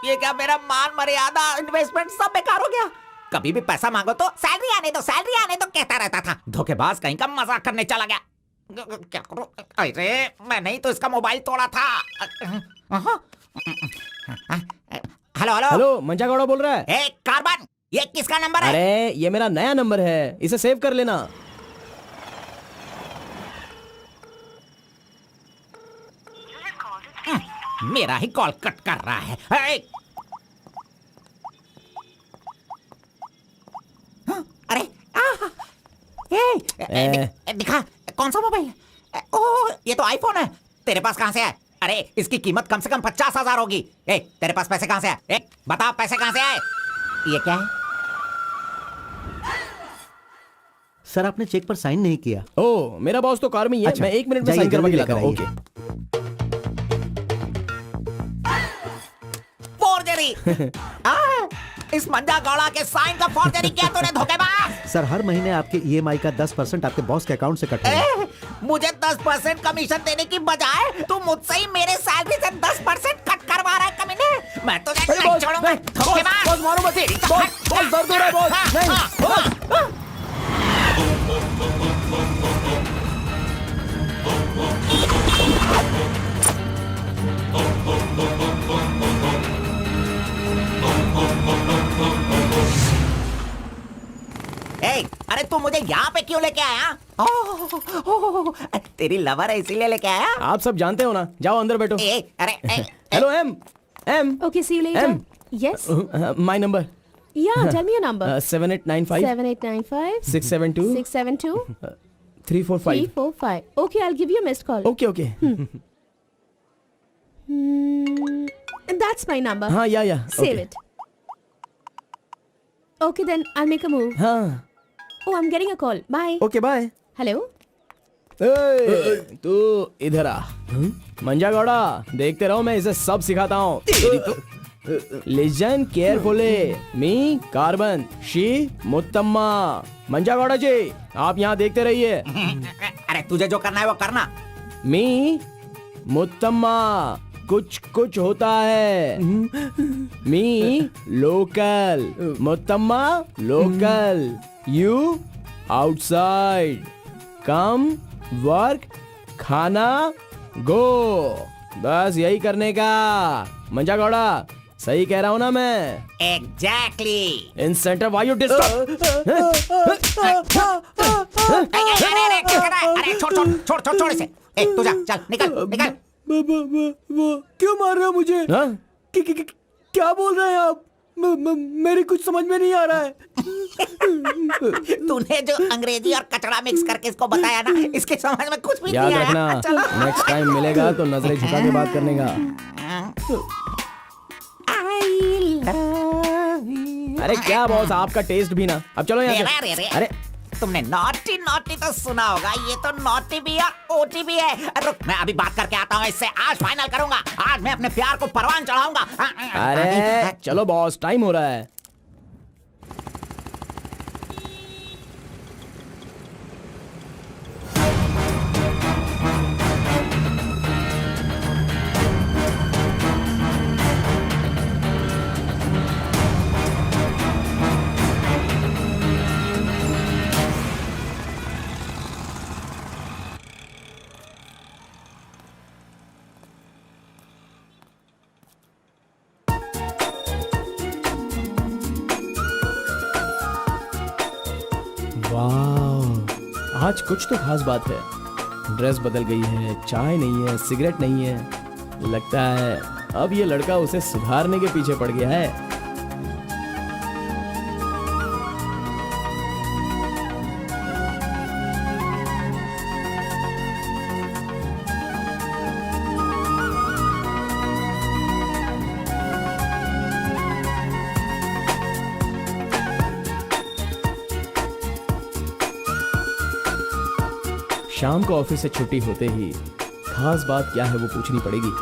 [SPEAKER 5] ये क्या मेरा मान मर्यादा इन्वेस्टमेंट सब बेकार हो गया? कभी भी पैसा मांगो तो सैलरी आने दो, सैलरी आने दो कहता रहता था। धोखेबाज कहीं का मजाक करने चला गया। क्या करूं? अरे मैंने ही तो इसका मोबाइल तोड़ा था। हेलो हेलो
[SPEAKER 7] हेलो, मंजा गौड़ा बोल रहा है।
[SPEAKER 5] ए कार्बन, ये किसका नंबर है?
[SPEAKER 7] अरे ये मेरा नया नंबर है, इसे सेव कर लेना।
[SPEAKER 5] मेरा ही कॉल कट कर रहा है। अरे दिखा, कौन सा मोबाइल? ओह, ये तो आईफोन है। तेरे पास कहां से है? अरे इसकी कीमत कम से कम 50,000 होगी। तेरे पास पैसे कहां से आए? बता, पैसे कहां से आए? ये क्या है?
[SPEAKER 8] सर आपने चेक पर साइन नहीं किया।
[SPEAKER 7] ओ, मेरा बॉस तो कार में ही है।
[SPEAKER 8] अच्छा,
[SPEAKER 7] मैं 1 मिनट में
[SPEAKER 8] जाइए,
[SPEAKER 7] साइन करवा के
[SPEAKER 8] जल्दी
[SPEAKER 7] लाता हूँ।
[SPEAKER 8] लेकर
[SPEAKER 7] ओके।
[SPEAKER 5] फोर्जरी। इस मंजा गौड़ा के साइन का फोर्जरी किया तूने, धोखेबाज।
[SPEAKER 8] सर हर महीने आपके ईएमआई का 10% आपके बॉस के अकाउंट से कट होगा।
[SPEAKER 5] मुझे 10% कमीशन देने की बजाय तू मुझसे ही मेरे सैलरी से 10% कट करवा रहा है कमीने। मैं तुझे नहीं छोड़ूंगा, धोखेबाज।
[SPEAKER 7] बॉस मारो मत। बॉस दर्द हो रहा है बॉस। नहीं बॉस।
[SPEAKER 5] अरे तू मुझे यहाँ पे क्यों लेके आया? तेरी लवर है इसीलिए लेके आया?
[SPEAKER 7] आप सब जानते हो ना। जाओ अंदर बैठो।
[SPEAKER 5] अरे
[SPEAKER 7] hello M.
[SPEAKER 6] okay, see you later.
[SPEAKER 7] M.
[SPEAKER 6] Yes.
[SPEAKER 7] My number
[SPEAKER 6] Yeah, tell me your number.
[SPEAKER 7] 7895
[SPEAKER 6] 7895
[SPEAKER 7] 672
[SPEAKER 6] 672
[SPEAKER 7] 345।
[SPEAKER 6] 345. Okay, I'll give you a missed call.
[SPEAKER 7] Okay okay.
[SPEAKER 6] That's my number.
[SPEAKER 7] हाँ या
[SPEAKER 6] Save it. Okay, then I'll make a move.
[SPEAKER 7] हाँ
[SPEAKER 6] Oh, I'm getting a call. Bye.
[SPEAKER 7] Okay bye.
[SPEAKER 6] Hello?
[SPEAKER 7] तू इधर आ। मंजा गौड़ा, देखते रहो, मैं इसे सब सिखाता हूँ। Listen carefully. Me carbon, she Muthamma. Manja Gowda ji, आप यहाँ देखते रहिए।
[SPEAKER 5] अरे तुझे जो करना है वो करना।
[SPEAKER 7] मी मुत्तम्मा, कुछ कुछ होता है। Me local, Muthamma local, you outside. Come, work, खाना, गो। बस यही करने का। मंजा गौड़ा, सही कह रहा हूँ ना मैं?
[SPEAKER 5] Exactly.
[SPEAKER 7] In centre why you disturb.
[SPEAKER 5] अरे छोड़ इसे। तू जा, चल निकल।
[SPEAKER 7] क्यों मार रहे हो मुझे? क्या बोल रहे हैं आप? मेरी कुछ समझ में नहीं आ रहा है।
[SPEAKER 5] तूने जो अंग्रेजी और कचड़ा मिक्स करके इसको बताया ना, इसके समझ में कुछ भी
[SPEAKER 7] याद
[SPEAKER 5] नहीं
[SPEAKER 7] रखना,
[SPEAKER 5] आया। चलो।
[SPEAKER 7] नेक्स्ट टाइम मिलेगा तो नजरें झुका के बात करने का। अरे क्या बॉस, आपका टेस्ट भी ना। अब चलो यहाँ से। अरे
[SPEAKER 5] तुमने नॉटी तो सुना होगा, ये तो नॉटी भी है, ओटी भी है। रुक, मैं अभी बात करके आता हूँ इससे। आज फाइनल करूंगा। आज मैं अपने प्यार को परवान चढ़ाऊंगा।
[SPEAKER 7] अरे चलो बॉस, टाइम हो रहा है। वाह, आज कुछ तो खास बात है। ड्रेस बदल गई है, चाय नहीं है, सिगरेट नहीं है। लगता है अब ये लड़का उसे सुधारने के पीछे पड़ गया है। शाम को ऑफिस से छुट्टी होते ही खास बात क्या है वो पूछनी पड़ेगी।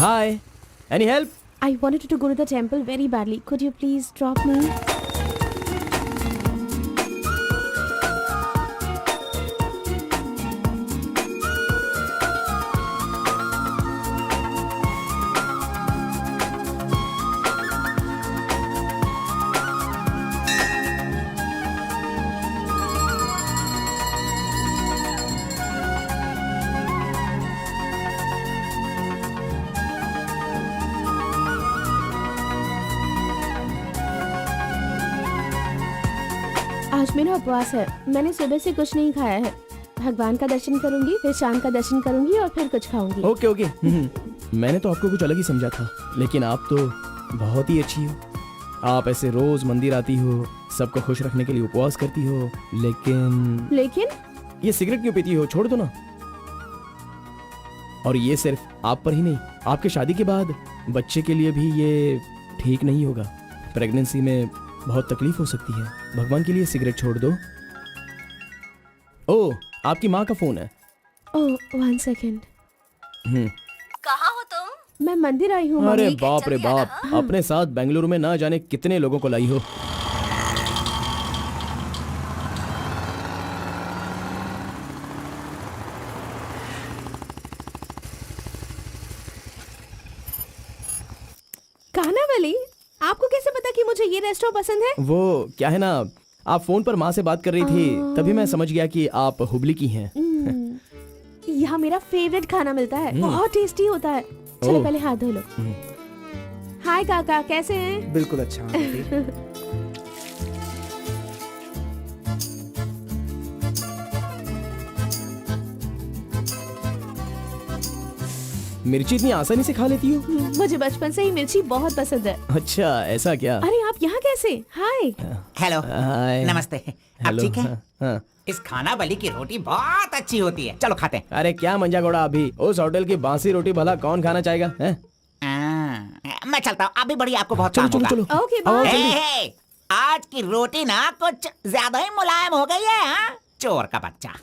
[SPEAKER 7] Hi, any help?
[SPEAKER 6] I wanted to go to the temple very badly. Could you please drop me? आज मेरा उपवास है। मैंने सुबह से कुछ नहीं खाया है। भगवान का दर्शन करूंगी, फिर शाम का दर्शन करूंगी और फिर कुछ खाऊंगी।
[SPEAKER 7] Okay okay. मैंने तो आपको कुछ अलग ही समझा था, लेकिन आप तो बहुत ही अच्छी हो। आप ऐसे रोज मंदिर आती हो, सबको खुश रखने के लिए उपवास करती हो, लेकिन ये सिगरेट क्यों पीती हो? छोड़ दो ना। और ये सिर्फ आप पर ही नहीं, आपके शादी के बाद बच्चे के लिए भी ये ठीक नहीं होगा। प्रेगनेंसी में बहुत तकलीफ हो सकती है। भगवान के लिए सिगरेट छोड़ दो। ओह, आपकी माँ का फोन है।
[SPEAKER 6] ओह, 1 सेकेंड।
[SPEAKER 10] कहाँ हो तुम?
[SPEAKER 6] मैं मंदिर आई हूँ।
[SPEAKER 7] अरे बाप रे बाप, अपने साथ बेंगलुरु में ना जाने कितने लोगों को लाई हो।
[SPEAKER 6] कानावली, आपको कैसे पता कि मुझे ये रेस्टोरेंट पसंद है?
[SPEAKER 7] वो क्या है ना, आप फोन पर माँ से बात कर रही थी, तभी मैं समझ गया कि आप हुबली की हैं।
[SPEAKER 6] यहाँ मेरा फेवरेट खाना मिलता है, बहुत टेस्टी होता है। चलो पहले हाथ धो लो। हाय काका, कैसे हैं?
[SPEAKER 9] बिल्कुल अच्छा।
[SPEAKER 7] मिर्ची इतनी आसानी से खा लेती हो?
[SPEAKER 6] मुझे बचपन से ही मिर्ची बहुत पसंद है।
[SPEAKER 7] अच्छा, ऐसा क्या?
[SPEAKER 6] अरे आप यहाँ कैसे? हाय।
[SPEAKER 5] हेलो,
[SPEAKER 7] हाय।
[SPEAKER 5] नमस्ते। आप
[SPEAKER 7] हेलो,
[SPEAKER 5] ठीक है?
[SPEAKER 7] हाँ।
[SPEAKER 5] इस खानावली की रोटी बहुत अच्छी होती है, चलो खाते हैं।
[SPEAKER 7] अरे क्या मंजा घोड़ा, अभी उस होटल की बासी रोटी भला कौन खाना चाहेगा? हैं?
[SPEAKER 5] मैं चलता हूँ, अभी बढ़िया, आपको बहुत
[SPEAKER 7] चलो
[SPEAKER 5] काम
[SPEAKER 7] चलो
[SPEAKER 5] होगा।
[SPEAKER 7] चलो।
[SPEAKER 6] ओके
[SPEAKER 7] आओ,
[SPEAKER 6] बाय।
[SPEAKER 7] जल्दी।
[SPEAKER 5] हे, आज की रोटी ना कुछ ज्यादा ही मुलायम हो गई है। हाँ? चोर का बच्चा।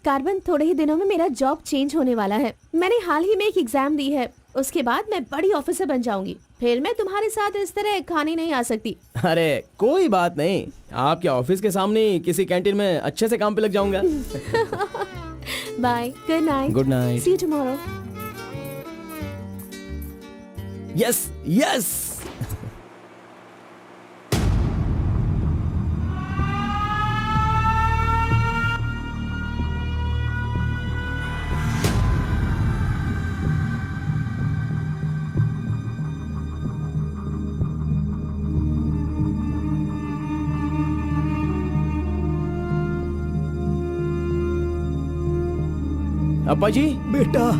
[SPEAKER 6] कार्बन, थोड़े ही दिनों में मेरा जॉब चेंज होने वाला है। मैंने हाल ही में एक एग्जाम दी है, उसके बाद मैं बड़ी ऑफिसर बन जाऊंगी। फिर मैं तुम्हारे साथ इस तरह खाने नहीं आ सकती।
[SPEAKER 7] अरे कोई बात नहीं, आपके ऑफिस के सामने किसी कैंटीन में अच्छे से काम पे लग जाऊंगा।
[SPEAKER 6] Bye, good night.
[SPEAKER 7] Good night.
[SPEAKER 6] See you tomorrow.
[SPEAKER 7] Yes yes. अब्बा जी।
[SPEAKER 2] बेटा,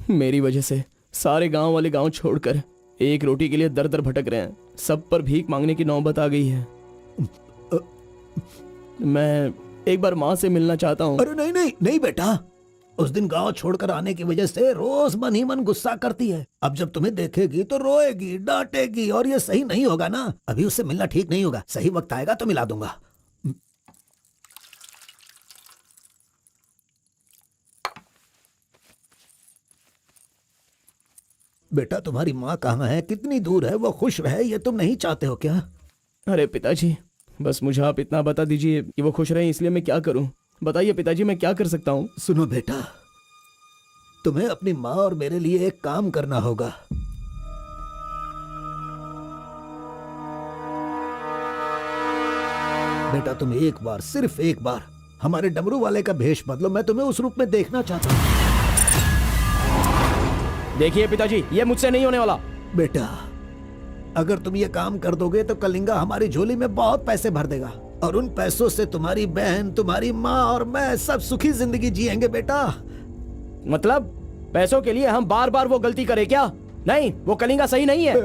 [SPEAKER 7] मेरी वजह से सारे गांव वाले गांव छोड़कर एक रोटी के लिए दर दर भटक रहे हैं। सब पर भीख मांगने की नौबत आ गई है। मैं एक बार माँ से मिलना चाहता हूँ।
[SPEAKER 2] अरे नहीं नहीं नहीं बेटा, उस दिन गांव छोड़कर आने की वजह से रोज मन ही मन गुस्सा करती है। अब जब तुम्हें देखेगी तो रोएगी, डांटेगी, और ये सही नहीं होगा ना। अभी उससे मिलना ठीक नहीं होगा। सही वक्त आएगा तो मिला दूंगा। बेटा तुम्हारी माँ कहाँ है, कितनी दूर है, वो खुश रहे ये तुम नहीं चाहते हो क्या?
[SPEAKER 7] अरे पिताजी, बस मुझे आप इतना बता दीजिए कि वो खुश रहे, इसलिए मैं क्या करूं? बताइए पिताजी, मैं क्या कर सकता हूं?
[SPEAKER 2] सुनो बेटा, तुम्हें अपनी माँ और मेरे लिए एक काम करना होगा। बेटा तुम एक बार, सिर्फ एक बार हमारे डमरू वाले का भेष बदलो। मैं तुम्हें उस रूप में देखना चाहता हूँ।
[SPEAKER 7] देखिए पिताजी, ये मुझसे नहीं होने वाला।
[SPEAKER 2] बेटा अगर तुम ये काम कर दोगे तो कलिंगा हमारी झोली में बहुत पैसे भर देगा, और उन पैसों से तुम्हारी बहन, तुम्हारी माँ और मैं सब सुखी जिंदगी जिएंगे। बेटा
[SPEAKER 7] मतलब पैसों के लिए हम बार बार वो गलती करें क्या? नहीं, वो कलिंगा सही नहीं है।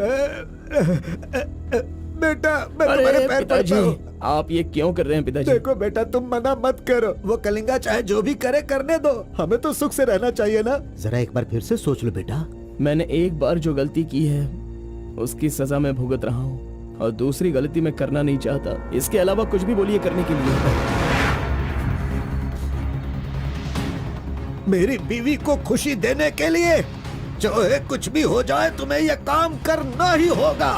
[SPEAKER 2] बेटा मैं तुम्हारे पैर पड़ता हूं।
[SPEAKER 7] आप ये क्यों कर रहे हैं पिताजी?
[SPEAKER 2] देखो बेटा, तुम मना मत करो। वो कलिंगा चाहे जो भी करे करने दो, हमें तो सुख से रहना चाहिए ना। जरा एक बार फिर से सोच लो बेटा।
[SPEAKER 7] मैंने एक बार जो गलती की है उसकी सजा मैं भुगत रहा हूँ, और दूसरी गलती मैं करना नहीं चाहता। इसके अलावा कुछ भी बोलिए करने के लिए।
[SPEAKER 2] मेरी बीवी को खुशी देने के लिए चाहे कुछ भी हो जाए तुम्हें यह काम करना ही होगा।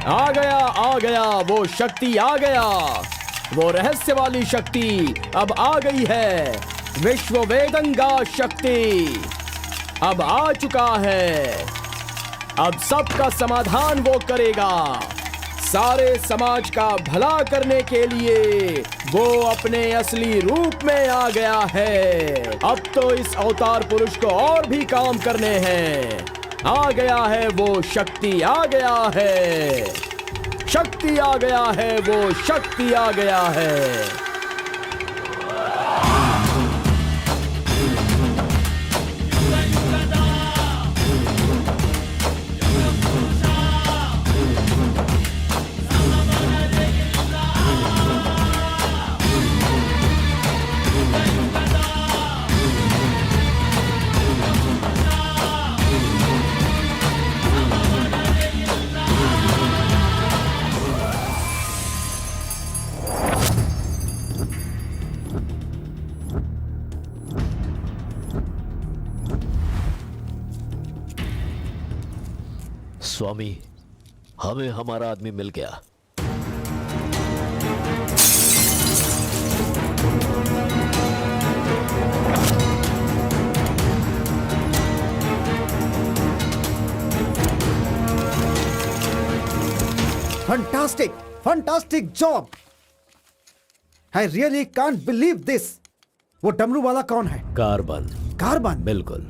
[SPEAKER 7] आ गया वो शक्ति आ गया, वो रहस्य वाली शक्ति अब आ गई है। विश्व वेदंगा शक्ति अब आ चुका है। अब सबका समाधान वो करेगा। सारे समाज का भला करने के लिए वो अपने असली रूप में आ गया है। अब तो इस अवतार पुरुष को और भी काम करने हैं। आ गया है वो शक्ति, आ गया है शक्ति, आ गया है वो शक्ति, आ गया है।
[SPEAKER 1] स्वामी, हमें हमारा आदमी मिल गया।
[SPEAKER 9] Fantastic, fantastic job. I really can't believe this. वो डमरू वाला कौन है?
[SPEAKER 1] कार्बन।
[SPEAKER 9] कार्बन?
[SPEAKER 1] बिल्कुल,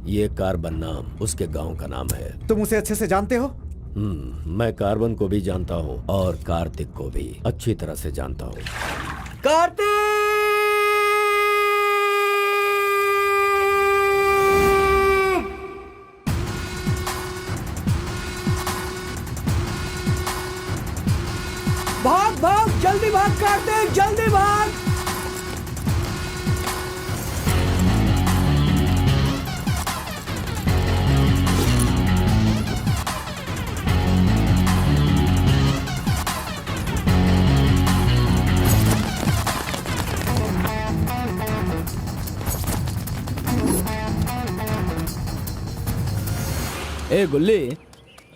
[SPEAKER 1] ये कार्बन नाम उसके गांव का नाम है।
[SPEAKER 9] तुम उसे अच्छे से जानते हो?
[SPEAKER 1] मैं कार्बन को भी जानता हूँ और कार्तिक को भी अच्छी तरह से जानता हूँ।
[SPEAKER 3] कार्तिक! भाग भाग, जल्दी भाग कार्तिक, जल्दी भाग।
[SPEAKER 7] ए गुल्ली,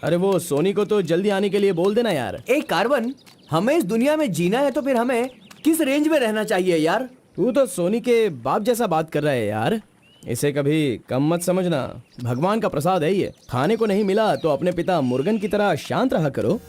[SPEAKER 7] अरे वो सोनी को तो जल्दी आने के लिए बोल देना यार।
[SPEAKER 3] ए कार्बन, हमें इस दुनिया में जीना है तो फिर हमें किस रेंज में रहना चाहिए यार?
[SPEAKER 7] तू तो सोनी के बाप जैसा बात कर रहा है यार। इसे कभी कम मत समझना, भगवान का प्रसाद है ये। खाने को नहीं मिला तो अपने पिता मुर्गन की तरह शांत रहा करो।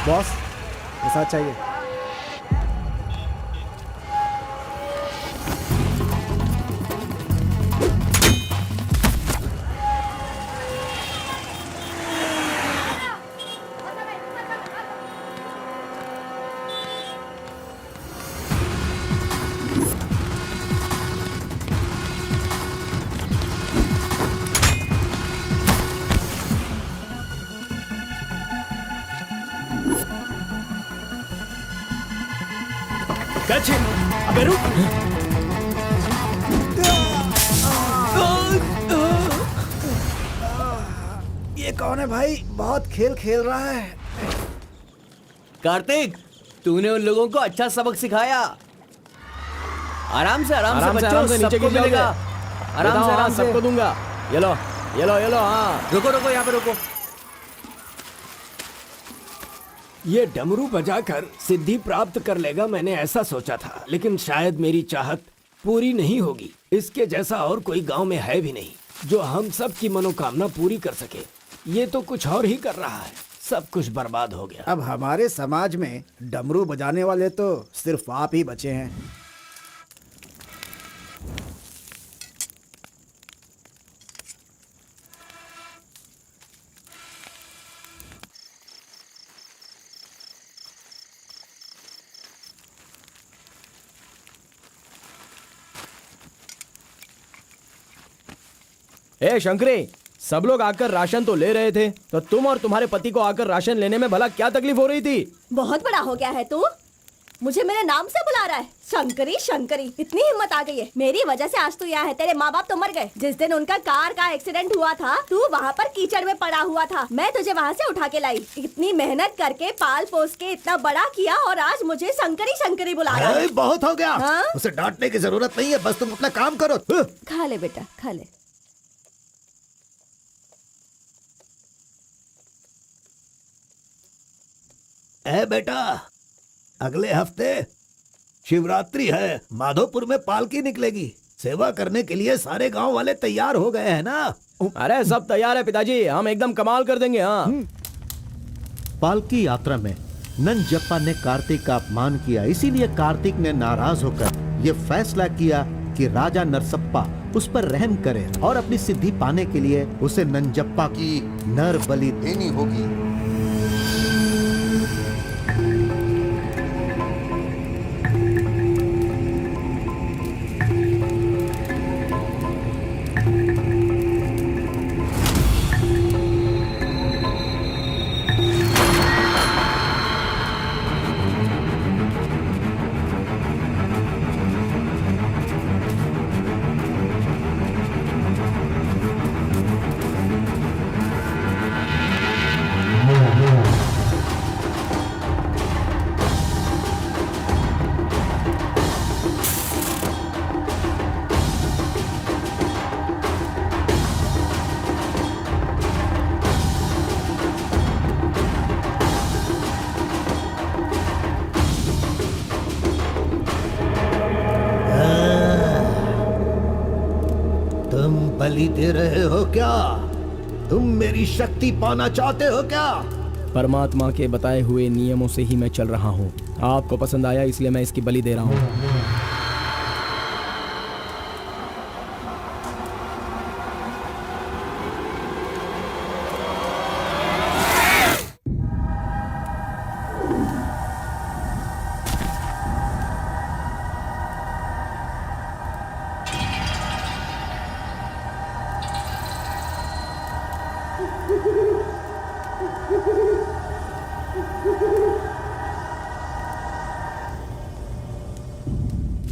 [SPEAKER 9] बॉस, ऐसा चाहिए।
[SPEAKER 7] अबे रुक।
[SPEAKER 9] ये कौन है भाई? बहुत खेल खेल रहा है।
[SPEAKER 3] कार्तिक, तूने उन लोगों को अच्छा सबक सिखाया। आराम से बच्चों, सबको मिलेगा। आराम से
[SPEAKER 7] सबको दूंगा। ये लो, ये लो, ये लो। हाँ,
[SPEAKER 3] रुको रुको, यहाँ पे रुको।
[SPEAKER 2] ये डमरू बजाकर सिद्धि प्राप्त कर लेगा, मैंने ऐसा सोचा था, लेकिन शायद मेरी चाहत पूरी नहीं होगी। इसके जैसा और कोई गांव में है भी नहीं जो हम सब की मनोकामना पूरी कर सके। ये तो कुछ और ही कर रहा है, सब कुछ बर्बाद हो गया।
[SPEAKER 9] अब हमारे समाज में डमरू बजाने वाले तो सिर्फ आप ही बचे हैं।
[SPEAKER 7] ए शंकरी, सब लोग आकर राशन तो ले रहे थे, तो तुम और तुम्हारे पति को आकर राशन लेने में भला क्या तकलीफ हो रही थी?
[SPEAKER 10] बहुत बड़ा हो गया है तू, मुझे मेरे नाम से बुला रहा है। शंकरी शंकरी, इतनी हिम्मत आ गई है। मेरी वजह से आज तू यहाँ है। तेरे माँ बाप तो मर गए। जिस दिन उनका कार का एक्सीडेंट हुआ था, तू वहाँ पर कीचड़ में पड़ा हुआ था। मैं तुझे वहाँ से उठा के लाई। इतनी मेहनत करके पाल पोस के इतना बड़ा किया, और आज मुझे शंकरी शंकरी बुला रहा है।
[SPEAKER 2] बहुत हो गया।
[SPEAKER 10] हाँ?
[SPEAKER 2] उसे डांटने की जरूरत नहीं है, बस तुम अपना काम करो।
[SPEAKER 10] खा ले बेटा, खा ले।
[SPEAKER 2] ए बेटा, अगले हफ्ते शिवरात्रि है, माधोपुर में पालकी निकलेगी। सेवा करने के लिए सारे गांव वाले तैयार हो गए हैं ना?
[SPEAKER 7] अरे सब तैयार है पिताजी, हम एकदम कमाल कर देंगे। हाँ,
[SPEAKER 8] पालकी यात्रा में नंजप्पा ने कार्तिक का अपमान किया, इसीलिए कार्तिक ने नाराज होकर ये फैसला किया कि राजा नरसप्पा उस पर रहम करे और अपनी सिद्धि पाने के लिए उसे नंजप्पा की नर बलि देनी होगी।
[SPEAKER 2] बलि दे रहे हो क्या? तुम मेरी शक्ति पाना चाहते हो क्या?
[SPEAKER 7] परमात्मा के बताए हुए नियमों से ही मैं चल रहा हूँ। आपको पसंद आया इसलिए मैं इसकी बलि दे रहा हूँ।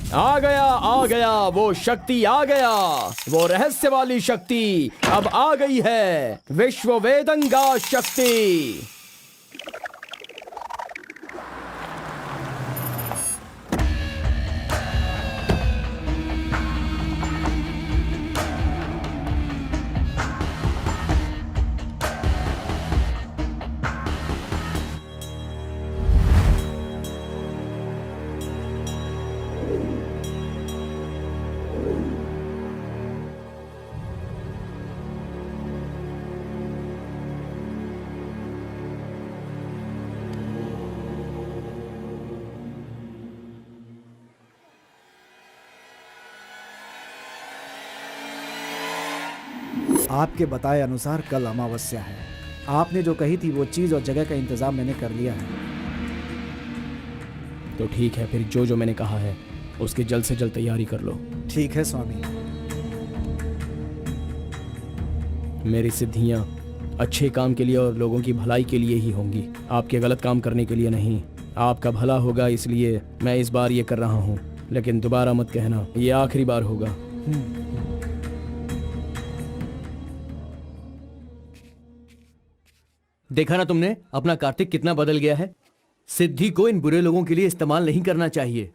[SPEAKER 7] आ गया वो शक्ति, आ गया वो रहस्य वाली शक्ति, अब आ गई है विश्व वेदंगा शक्ति।
[SPEAKER 9] आपके बताए अनुसार कल अमावस्या है। आपने जो कही थी वो चीज और जगह का इंतजाम मैंने कर लिया है।
[SPEAKER 7] तो ठीक है, फिर जो जो मैंने कहा है उसकी जल्द से जल्द तैयारी कर लो।
[SPEAKER 9] ठीक है स्वामी।
[SPEAKER 7] मेरी सिद्धियां अच्छे काम के लिए और लोगों की भलाई के लिए ही होंगी, आपके गलत काम करने के लिए नहीं। आपका भला होगा इसलिए मैं इस बार ये कर रहा हूँ, लेकिन दोबारा मत कहना, ये आखिरी बार होगा।
[SPEAKER 11] देखा ना तुमने अपना कार्तिक कितना बदल गया है। सिद्धि को इन बुरे लोगों के लिए इस्तेमाल नहीं करना चाहिए।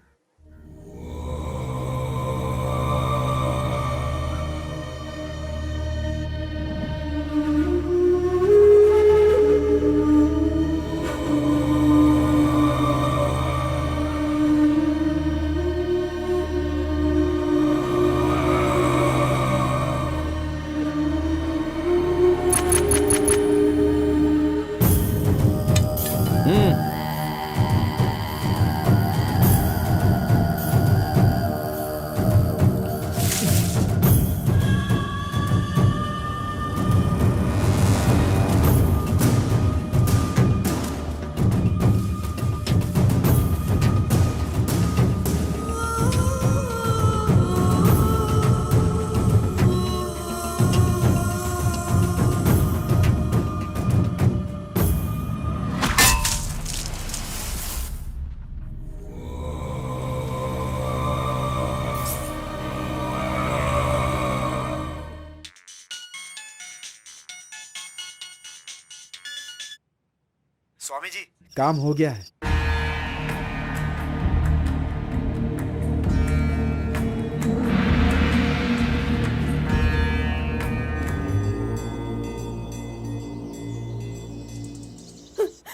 [SPEAKER 9] स्वामी जी, काम हो गया है।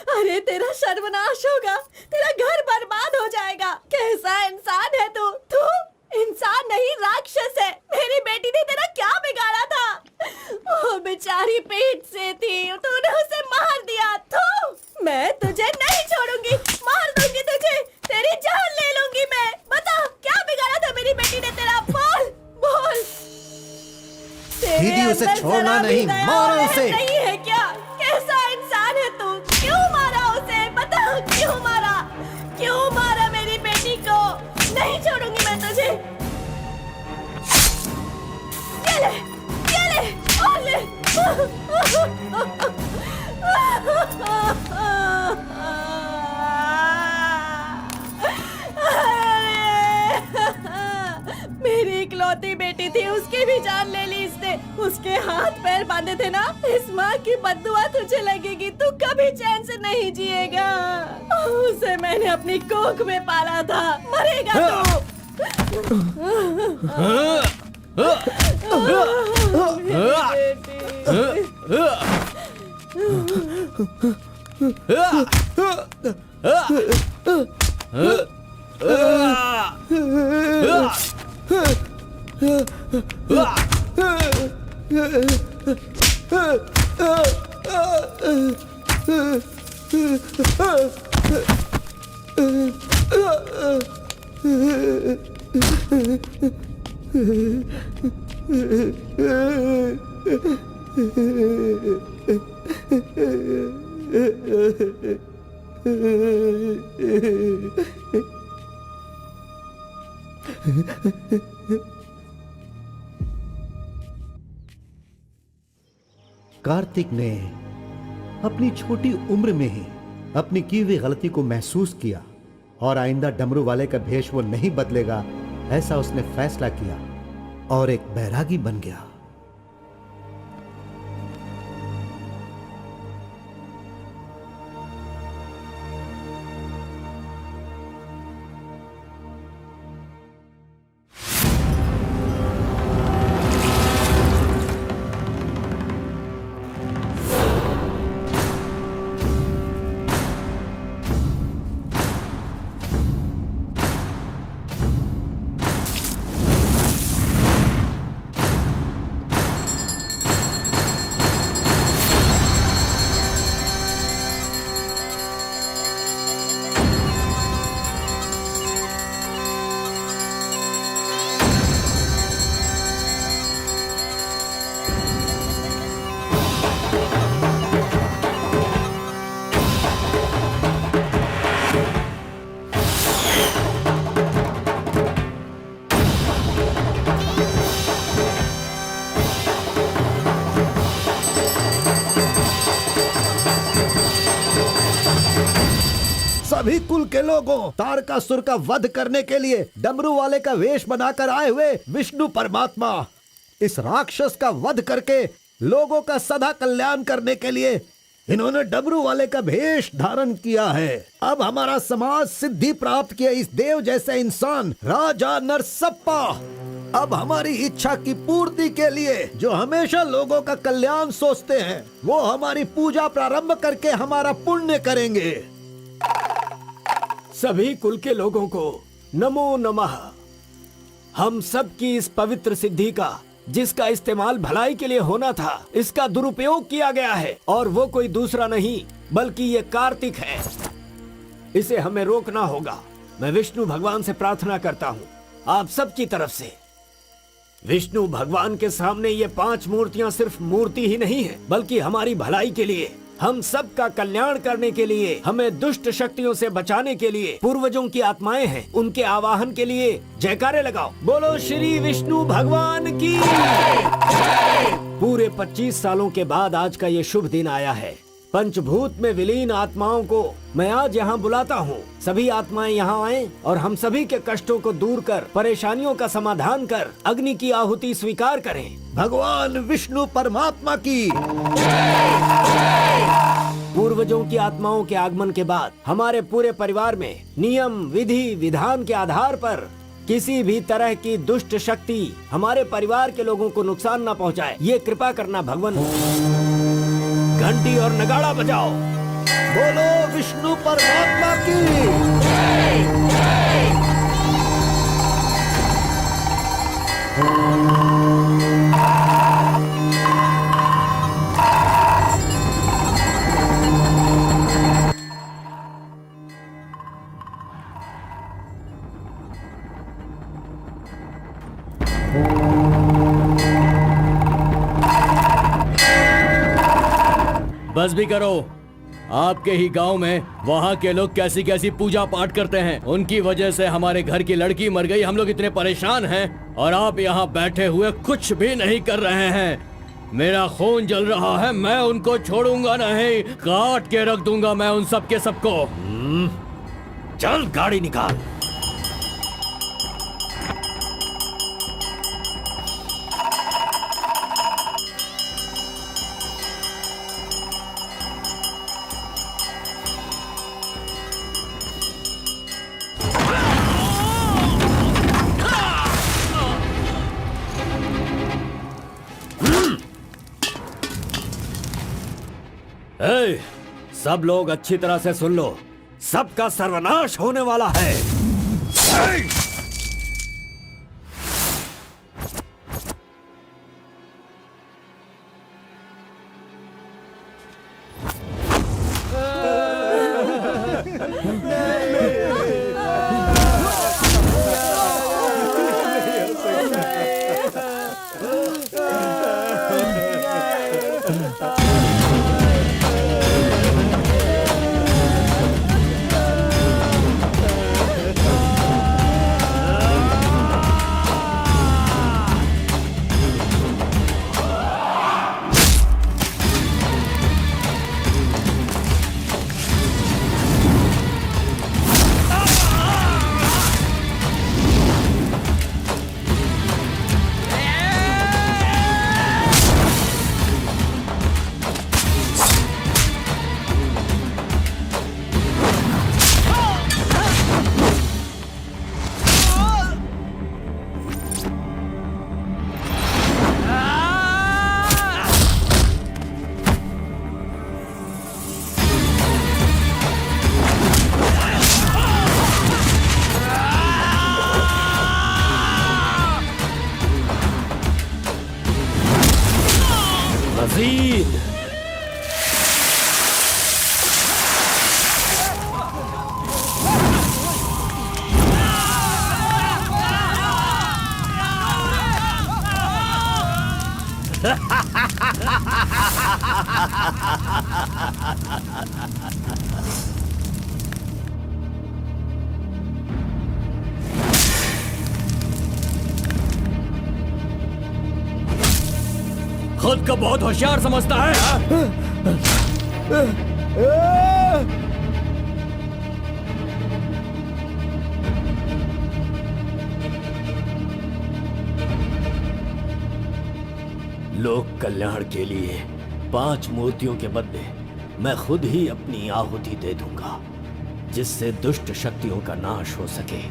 [SPEAKER 10] अरे तेरा सर्वनाश होगा, तेरा घर बर्बाद हो जाएगा। कैसा इंसान है तू? तू इंसान नहीं, राक्षस है। मेरी बेटी ने तेरा क्या बिगाड़ा था? वो बेचारी पेट से थी, तूने उसे मार दिया। तू, मैं तुझे नहीं छोड़ूंगी, मार दूंगी तुझे, तेरी जान ले लूंगी मैं। बता क्या बिगाड़ा था मेरी बेटी ने तेरा? बोल बोल।
[SPEAKER 2] दीदी उसे छोड़ना नहीं, मारो उसे।
[SPEAKER 10] नहीं है क्या? कैसा इंसान है तू? क्यों मारा उसे? बता क्यों मारा? क्यों मारा मेरी बेटी को? नहीं छोड़ूंगी मैं तुझे। ये ले, ये ले, और ले। मेरी इकलौती बेटी थी, उसकी भी जान ले ली इसने। उसके हाथ पैर बांधे थे ना, इस माँ की बद्दुआ तुझे लगेगी, तू कभी चैन से नहीं जिएगा। उसे मैंने अपनी कोख में पाला था, मरेगा तू।
[SPEAKER 8] कार्तिक ने अपनी छोटी उम्र में ही अपनी की हुई गलती को महसूस किया और आइंदा डमरू वाले का भेष वो नहीं बदलेगा, ऐसा उसने फैसला किया और एक बैरागी बन गया।
[SPEAKER 2] सभी कुल के लोगों, तारकासुर का वध करने के लिए डमरू वाले का वेश बनाकर आए हुए विष्णु परमात्मा इस राक्षस का वध करके लोगों का सदा कल्याण करने के लिए इन्होंने डमरू वाले का भेष धारण किया है। अब हमारा समाज सिद्धि प्राप्त किया इस देव जैसे इंसान राजा नरसप्पा अब हमारी इच्छा की पूर्ति के लिए, जो हमेशा लोगों का कल्याण सोचते हैं, वो हमारी पूजा प्रारंभ करके हमारा पुण्य करेंगे।
[SPEAKER 1] सभी कुल के लोगों को नमो नमः। हम सब की इस पवित्र सिद्धि का, जिसका इस्तेमाल भलाई के लिए होना था, इसका दुरुपयोग किया गया है और वो कोई दूसरा नहीं बल्कि ये कार्तिक है। इसे हमें रोकना होगा। मैं विष्णु भगवान से प्रार्थना करता हूँ आप सब की तरफ से। विष्णु भगवान के सामने ये 5 मूर्तियां सिर्फ मूर्ति ही नहीं है, बल्कि हमारी भलाई के लिए, हम सब का कल्याण करने के लिए, हमें दुष्ट शक्तियों से बचाने के लिए, पूर्वजों की आत्माएं हैं, उनके आवाहन के लिए जयकारे लगाओ। बोलो श्री विष्णु भगवान की। पूरे 25 सालों के बाद आज का ये शुभ दिन आया है। पंचभूत में विलीन आत्माओं को मैं आज यहाँ बुलाता हूँ। सभी आत्माएं यहाँ आएं और हम सभी के कष्टों को दूर कर, परेशानियों का समाधान कर, अग्नि की आहुति स्वीकार करें।
[SPEAKER 2] भगवान विष्णु परमात्मा की।
[SPEAKER 1] पूर्व
[SPEAKER 2] पूर्वजों की आत्माओं के आगमन के बाद हमारे पूरे परिवार में नियम, विधि, विधान के आधार पर किसी भी तरह की दुष्ट शक्ति हमारे परिवार के लोगों को नुकसान न पहुंचाए, ये कृपा करना भगवान। घंटी और नगाड़ा बजाओ।
[SPEAKER 8] बोलो विष्णु परमात्मा की।
[SPEAKER 11] बस भी करो। आपके ही गांव में वहाँ के लोग कैसी कैसी पूजा पाठ करते हैं, उनकी वजह से हमारे घर की लड़की मर गई। हम लोग इतने परेशान हैं और आप यहाँ बैठे हुए कुछ भी नहीं कर रहे हैं। मेरा खून जल रहा है, मैं उनको छोड़ूंगा नहीं, काट के रख दूंगा मैं उन सब के सबको।
[SPEAKER 1] चल गाड़ी निकाल। ए, सब लोग अच्छी तरह से सुन लो, सबका सर्वनाश होने वाला है। मजीद खुद को बहुत होशियार समझता है। लोक कल्याण के लिए 5 मूर्तियों के बदले मैं खुद ही अपनी आहुति दे दूंगा, जिससे दुष्ट शक्तियों का नाश हो सके,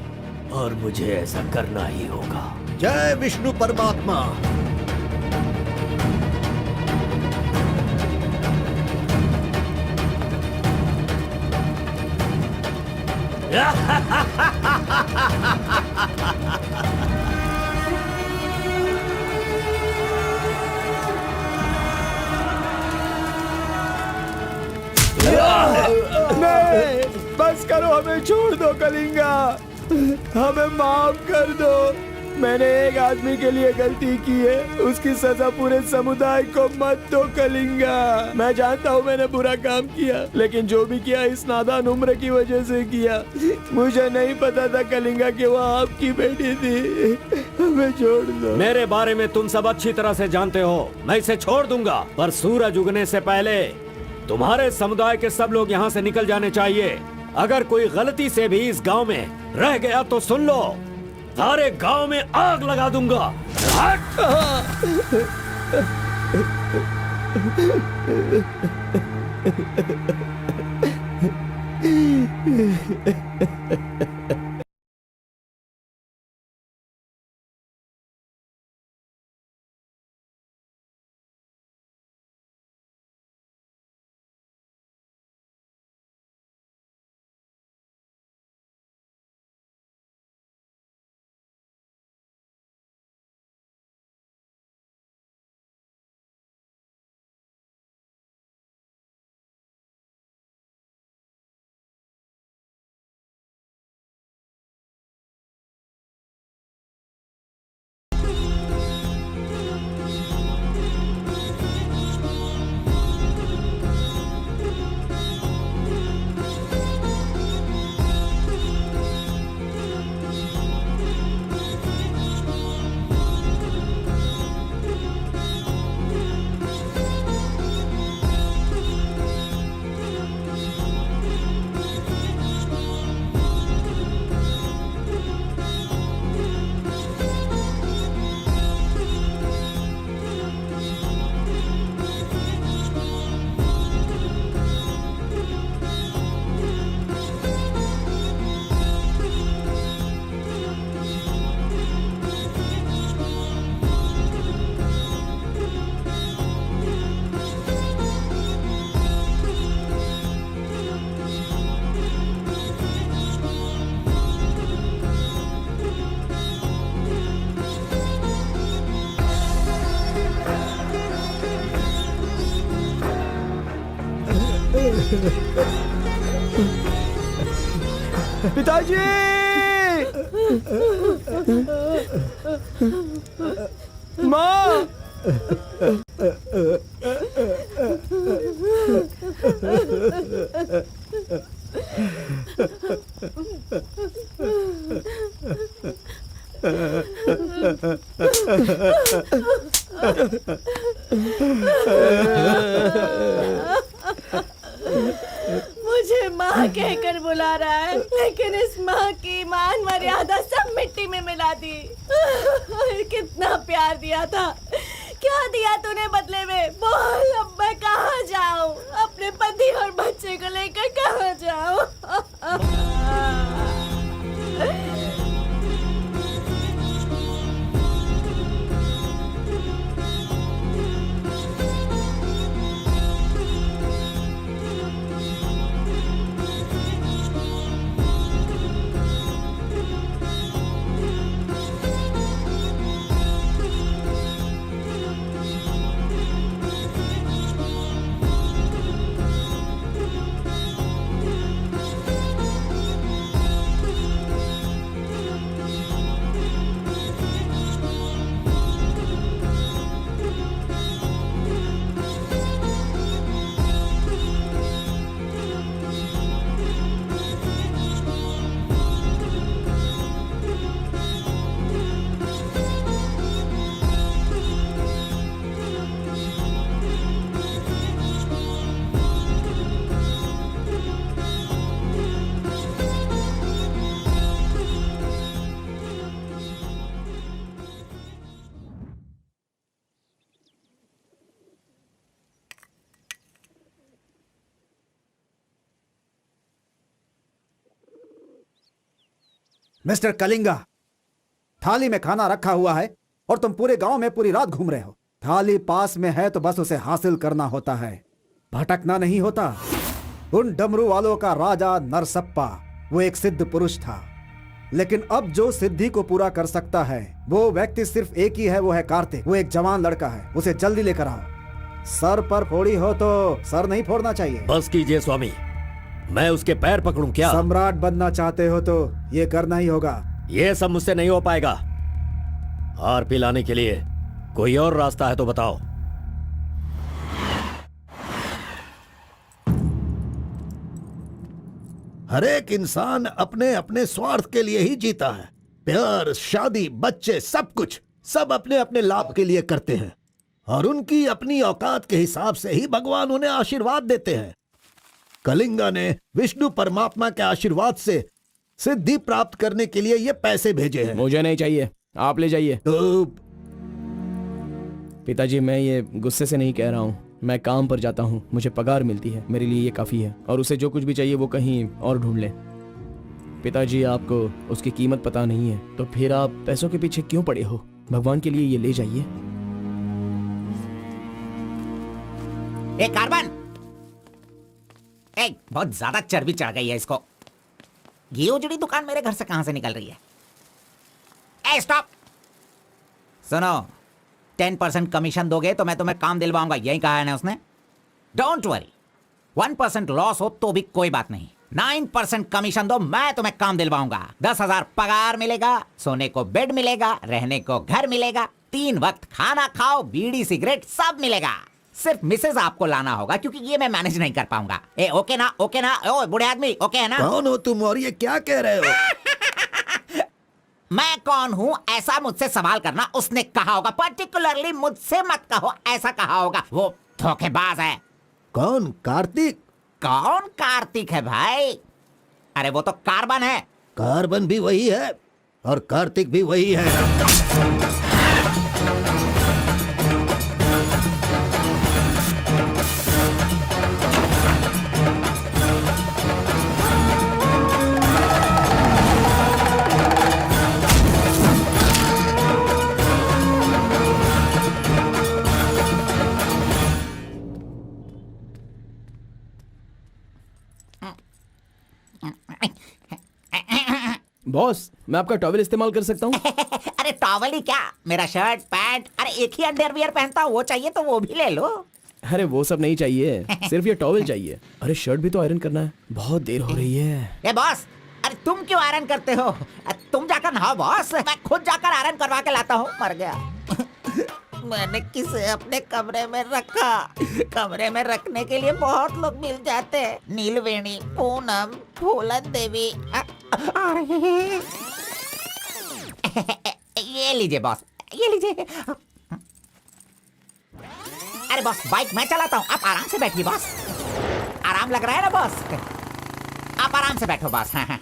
[SPEAKER 1] और मुझे ऐसा करना ही होगा।
[SPEAKER 8] जय विष्णु परमात्मा।
[SPEAKER 7] नहीं, बस करो, हमें छोड़ दो कलिंगा, हमें माफ कर दो। मैंने एक आदमी के लिए गलती की है, उसकी सजा पूरे समुदाय को मत दो कलिंगा। मैं जानता हूँ मैंने बुरा काम किया, लेकिन जो भी किया इस नादान उम्र की वजह से किया। मुझे नहीं पता था कलिंगा कि वो आपकी बेटी थी। हमें छोड़ दो।
[SPEAKER 1] मेरे बारे में तुम सब अच्छी तरह से जानते हो, मैं इसे छोड़ दूंगा, पर सूरज उगने से पहले तुम्हारे समुदाय के सब लोग यहाँ से निकल जाने चाहिए। अगर कोई गलती से भी इस गांव में रह गया तो सुन लो, सारे गांव में आग लगा दूंगा।
[SPEAKER 7] पिताजी! माँ!
[SPEAKER 10] मुझे माँ कहकर बुला रहा है, लेकिन इस माँ की मान मर्यादा सब मिट्टी में मिला दी। कितना प्यार दिया था, क्या दिया तूने बदले में? बोल, अब मैं कहाँ जाऊँ? अपने पति और बच्चे को लेकर कहाँ जाऊँ?
[SPEAKER 9] मिस्टर कलिंगा, थाली में खाना रखा हुआ है और तुम पूरे गांव में पूरी रात घूम रहे हो। थाली पास में है तो बस उसे हासिल करना होता है, भटकना नहीं होता। उन डमरू वालों का राजा नरसप्पा वो एक सिद्ध पुरुष था, लेकिन अब जो सिद्धि को पूरा कर सकता है वो व्यक्ति सिर्फ एक ही है, वो है कार्तिक। वो एक जवान लड़का है, उसे जल्दी लेकर आओ। सर पर फोड़ी हो तो सर नहीं फोड़ना चाहिए।
[SPEAKER 1] बस कीजिए स्वामी, मैं उसके पैर पकड़ूं क्या?
[SPEAKER 9] सम्राट बनना चाहते हो तो ये करना ही होगा।
[SPEAKER 1] ये सब मुझसे नहीं हो पाएगा। हार पिलाने के लिए कोई और रास्ता है तो बताओ।
[SPEAKER 8] हर एक इंसान अपने अपने स्वार्थ के लिए ही जीता है। प्यार, शादी, बच्चे, सब कुछ सब अपने अपने लाभ के लिए करते हैं और उनकी अपनी औकात के हिसाब से ही भगवान उन्हें आशीर्वाद देते हैं। कलिंगा ने विष्णु परमात्मा के आशीर्वाद से सिद्धि प्राप्त करने के लिए ये पैसे भेजे हैं।
[SPEAKER 7] मुझे नहीं चाहिए, आप ले जाइए।
[SPEAKER 8] तो
[SPEAKER 7] पिताजी, मैं ये गुस्से से नहीं कह रहा हूँ। मैं काम पर जाता हूँ, मुझे पगार मिलती है, मेरे लिए ये काफी है। और उसे जो कुछ भी चाहिए वो कहीं और ढूंढ ले। पिताजी, आपको उसकी कीमत पता नहीं है, तो फिर आप पैसों के पीछे क्यों पड़े हो? भगवान के लिए ये ले जाइए।
[SPEAKER 5] ए कार्बन, बहुत ज्यादा चर्बी चढ़ गई है इसको। ये उजड़ी दुकान मेरे घर से कहां से निकल रही है? ए स्टॉप, सुनो, 10% कमीशन दोगे तो मैं तुम्हें काम दिलवाऊंगा, यही कहा है ना उसने। डोंट वरी, 1% लॉस हो तो भी कोई बात नहीं, 9% कमीशन दो, मैं तुम्हें काम दिलवाऊंगा। 10,000 पगार मिलेगा, सोने को बेड मिलेगा, रहने को घर मिलेगा, 3 वक्त खाना खाओ, बीड़ी सिगरेट सब मिलेगा। सिर्फ मिसेज आपको लाना होगा, क्योंकि ये मैं मैनेज नहीं कर पाऊंगा। ए ओके ना, ओके ना? ओ बूढ़े आदमी, ओके है ना?
[SPEAKER 2] कौन हो तुम और ये क्या कह रहे हो?
[SPEAKER 5] मैं कौन हूँ ऐसा मुझसे सवाल करना उसने कहा होगा। पर्टिकुलरली मुझसे मत कहो, ऐसा कहा होगा। वो धोखेबाज है।
[SPEAKER 2] कौन? कार्तिक?
[SPEAKER 5] कौन कार्तिक है भाई? अरे वो तो कार्बन है।
[SPEAKER 2] कार्बन भी वही है और कार्तिक भी वही है।
[SPEAKER 7] बॉस, मैं आपका टॉवेल इस्तेमाल कर सकता हूँ?
[SPEAKER 5] अरे टॉवल ही क्या, मेरा शर्ट पैंट, अरे एक ही अंडरवियर पहनता हूँ, वो चाहिए तो वो भी ले लो।
[SPEAKER 7] अरे वो सब नहीं चाहिए, सिर्फ ये टॉवेल चाहिए। अरे शर्ट भी तो आयरन करना है, बहुत देर हो रही है।
[SPEAKER 5] ए बॉस, अरे तुम क्यों आयरन करते हो? तुम जाकर नहाओ बॉस, मैं खुद जाकर आयरन करवा के लाता हूँ। मर गया। मैंने किसे अपने कमरे में रखा? कमरे में रखने के लिए बहुत लोग मिल जाते हैं। नीलवेणी, पूनम, फूलन देवी। ये लीजिए बॉस, ये लीजिए। अरे बॉस, बाइक मैं चलाता हूँ, आप आराम से बैठिए बॉस। आराम लग रहा है ना बॉस? आप आराम से बैठो बॉस। हाँ हाँ।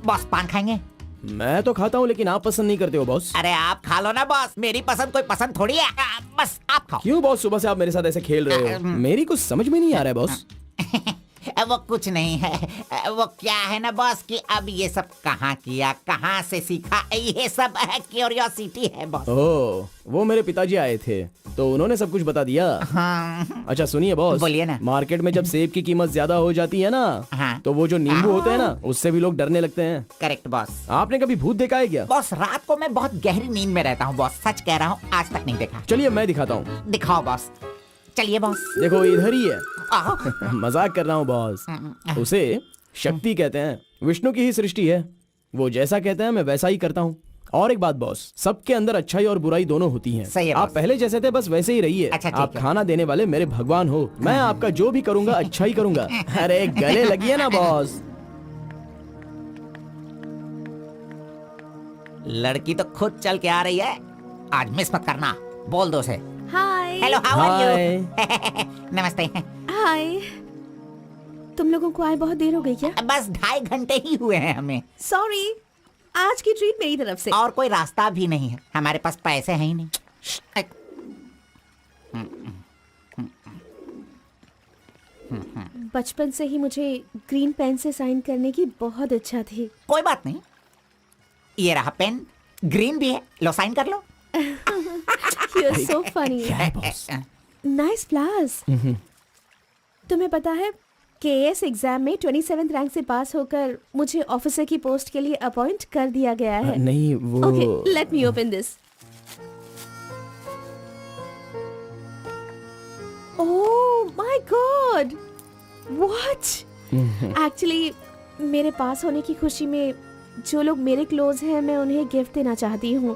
[SPEAKER 5] बॉस पान खाएंगे?
[SPEAKER 7] मैं तो खाता हूँ, लेकिन आप पसंद नहीं करते हो बॉस।
[SPEAKER 5] अरे आप खा लो ना बॉस, मेरी पसंद कोई पसंद थोड़ी है। बस आप खाओ।
[SPEAKER 7] क्यों बॉस, सुबह से आप मेरे साथ ऐसे खेल रहे हो? मेरी कुछ समझ में नहीं आ रहा है बॉस।
[SPEAKER 5] वो कुछ नहीं है, वो क्या है ना बॉस कि अब ये सब कहाँ किया, कहाँ से सीखा, ये सब क्यूरियोसिटी है बॉस।
[SPEAKER 7] ओह, वो मेरे पिताजी आए थे तो उन्होंने सब कुछ बता दिया।
[SPEAKER 5] हाँ।
[SPEAKER 7] अच्छा सुनिए बॉस,
[SPEAKER 5] बोलिए ना।
[SPEAKER 7] मार्केट में जब सेब की कीमत ज्यादा हो जाती है ना,
[SPEAKER 5] हाँ।
[SPEAKER 7] तो वो जो नींबू होते हैं ना, उससे भी लोग डरने लगते हैं।
[SPEAKER 5] Correct boss.
[SPEAKER 7] आपने कभी भूत देखा है क्या?
[SPEAKER 5] बॉस रात को मैं बहुत गहरी नींद में रहता हूँ बॉस, सच कह रहा हूँ, आज तक नहीं देखा।
[SPEAKER 7] चलिए मैं दिखाता हूँ।
[SPEAKER 5] दिखाओ बॉस। चलिए बॉस।
[SPEAKER 7] देखो इधर ही है।
[SPEAKER 5] आओ।
[SPEAKER 7] मजाक कर रहा हूँ बॉस। उसे शक्ति कहते हैं, विष्णु की ही सृष्टि है। वो जैसा कहते हैं मैं वैसा ही करता हूँ। और एक बात बॉस, सबके अंदर अच्छाई और बुराई दोनों होती हैं।
[SPEAKER 5] सही है
[SPEAKER 7] आप
[SPEAKER 5] बॉस।
[SPEAKER 7] पहले जैसे थे बस वैसे ही रहिए।
[SPEAKER 5] अच्छा, ठीक
[SPEAKER 7] आप
[SPEAKER 5] है।
[SPEAKER 7] खाना देने वाले मेरे भगवान हो, मैं आपका जो भी करूंगा अच्छा ही करूंगा। अरे गले लगिए ना बॉस।
[SPEAKER 5] लड़की तो खुद चल के आ रही है, आज मिस मत करना। बोल दो से
[SPEAKER 6] hi.
[SPEAKER 5] Hello, how are
[SPEAKER 7] hi.
[SPEAKER 5] You? नमस्ते।
[SPEAKER 6] हाय। तुम लोगों को आए बहुत देर हो गई क्या?
[SPEAKER 5] बस 2.5 घंटे ही हुए हैं हमें,
[SPEAKER 6] सॉरी, आज की ट्रीट मेरी तरफ से।
[SPEAKER 5] और कोई रास्ता भी नहीं है, हमारे पास पैसे हैं ही नहीं।
[SPEAKER 6] बचपन से ही मुझे ग्रीन पेन से साइन करने की बहुत इच्छा थी।
[SPEAKER 5] कोई बात नहीं, ये रहा पेन, ग्रीन भी है, लो साइन कर लो।
[SPEAKER 6] You're so funny. Nice flowers. तुम्हें पता है केएस एग्जाम में 27th रैंक से पास होकर मुझे ऑफिसर की पोस्ट के लिए अपॉइंट कर दिया गया है।
[SPEAKER 7] नहीं वो
[SPEAKER 6] Okay, let me open this. Oh my God! What? Actually, मेरे पास होने की खुशी में जो लोग मेरे क्लोज हैं मैं उन्हें गिफ्ट देना चाहती हूँ,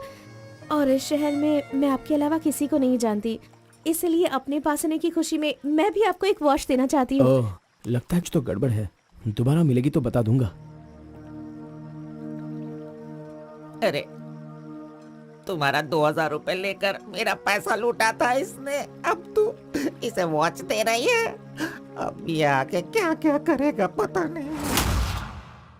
[SPEAKER 6] और इस शहर में मैं आपके अलावा किसी को नहीं जानती, इसलिए अपने पास होने की खुशी में मैं भी आपको एक वॉच देना चाहती हूँ।
[SPEAKER 7] ओह, लगता है कुछ तो गड़बड़ है। दोबारा मिलेगी तो बता दूंगा।
[SPEAKER 5] अरे तुम्हारा 2000 रुपए लेकर मेरा पैसा लूटा था इसने, अब तू इसे वॉच दे रही है। अब ये आके क्या क्या करेगा पता नहीं।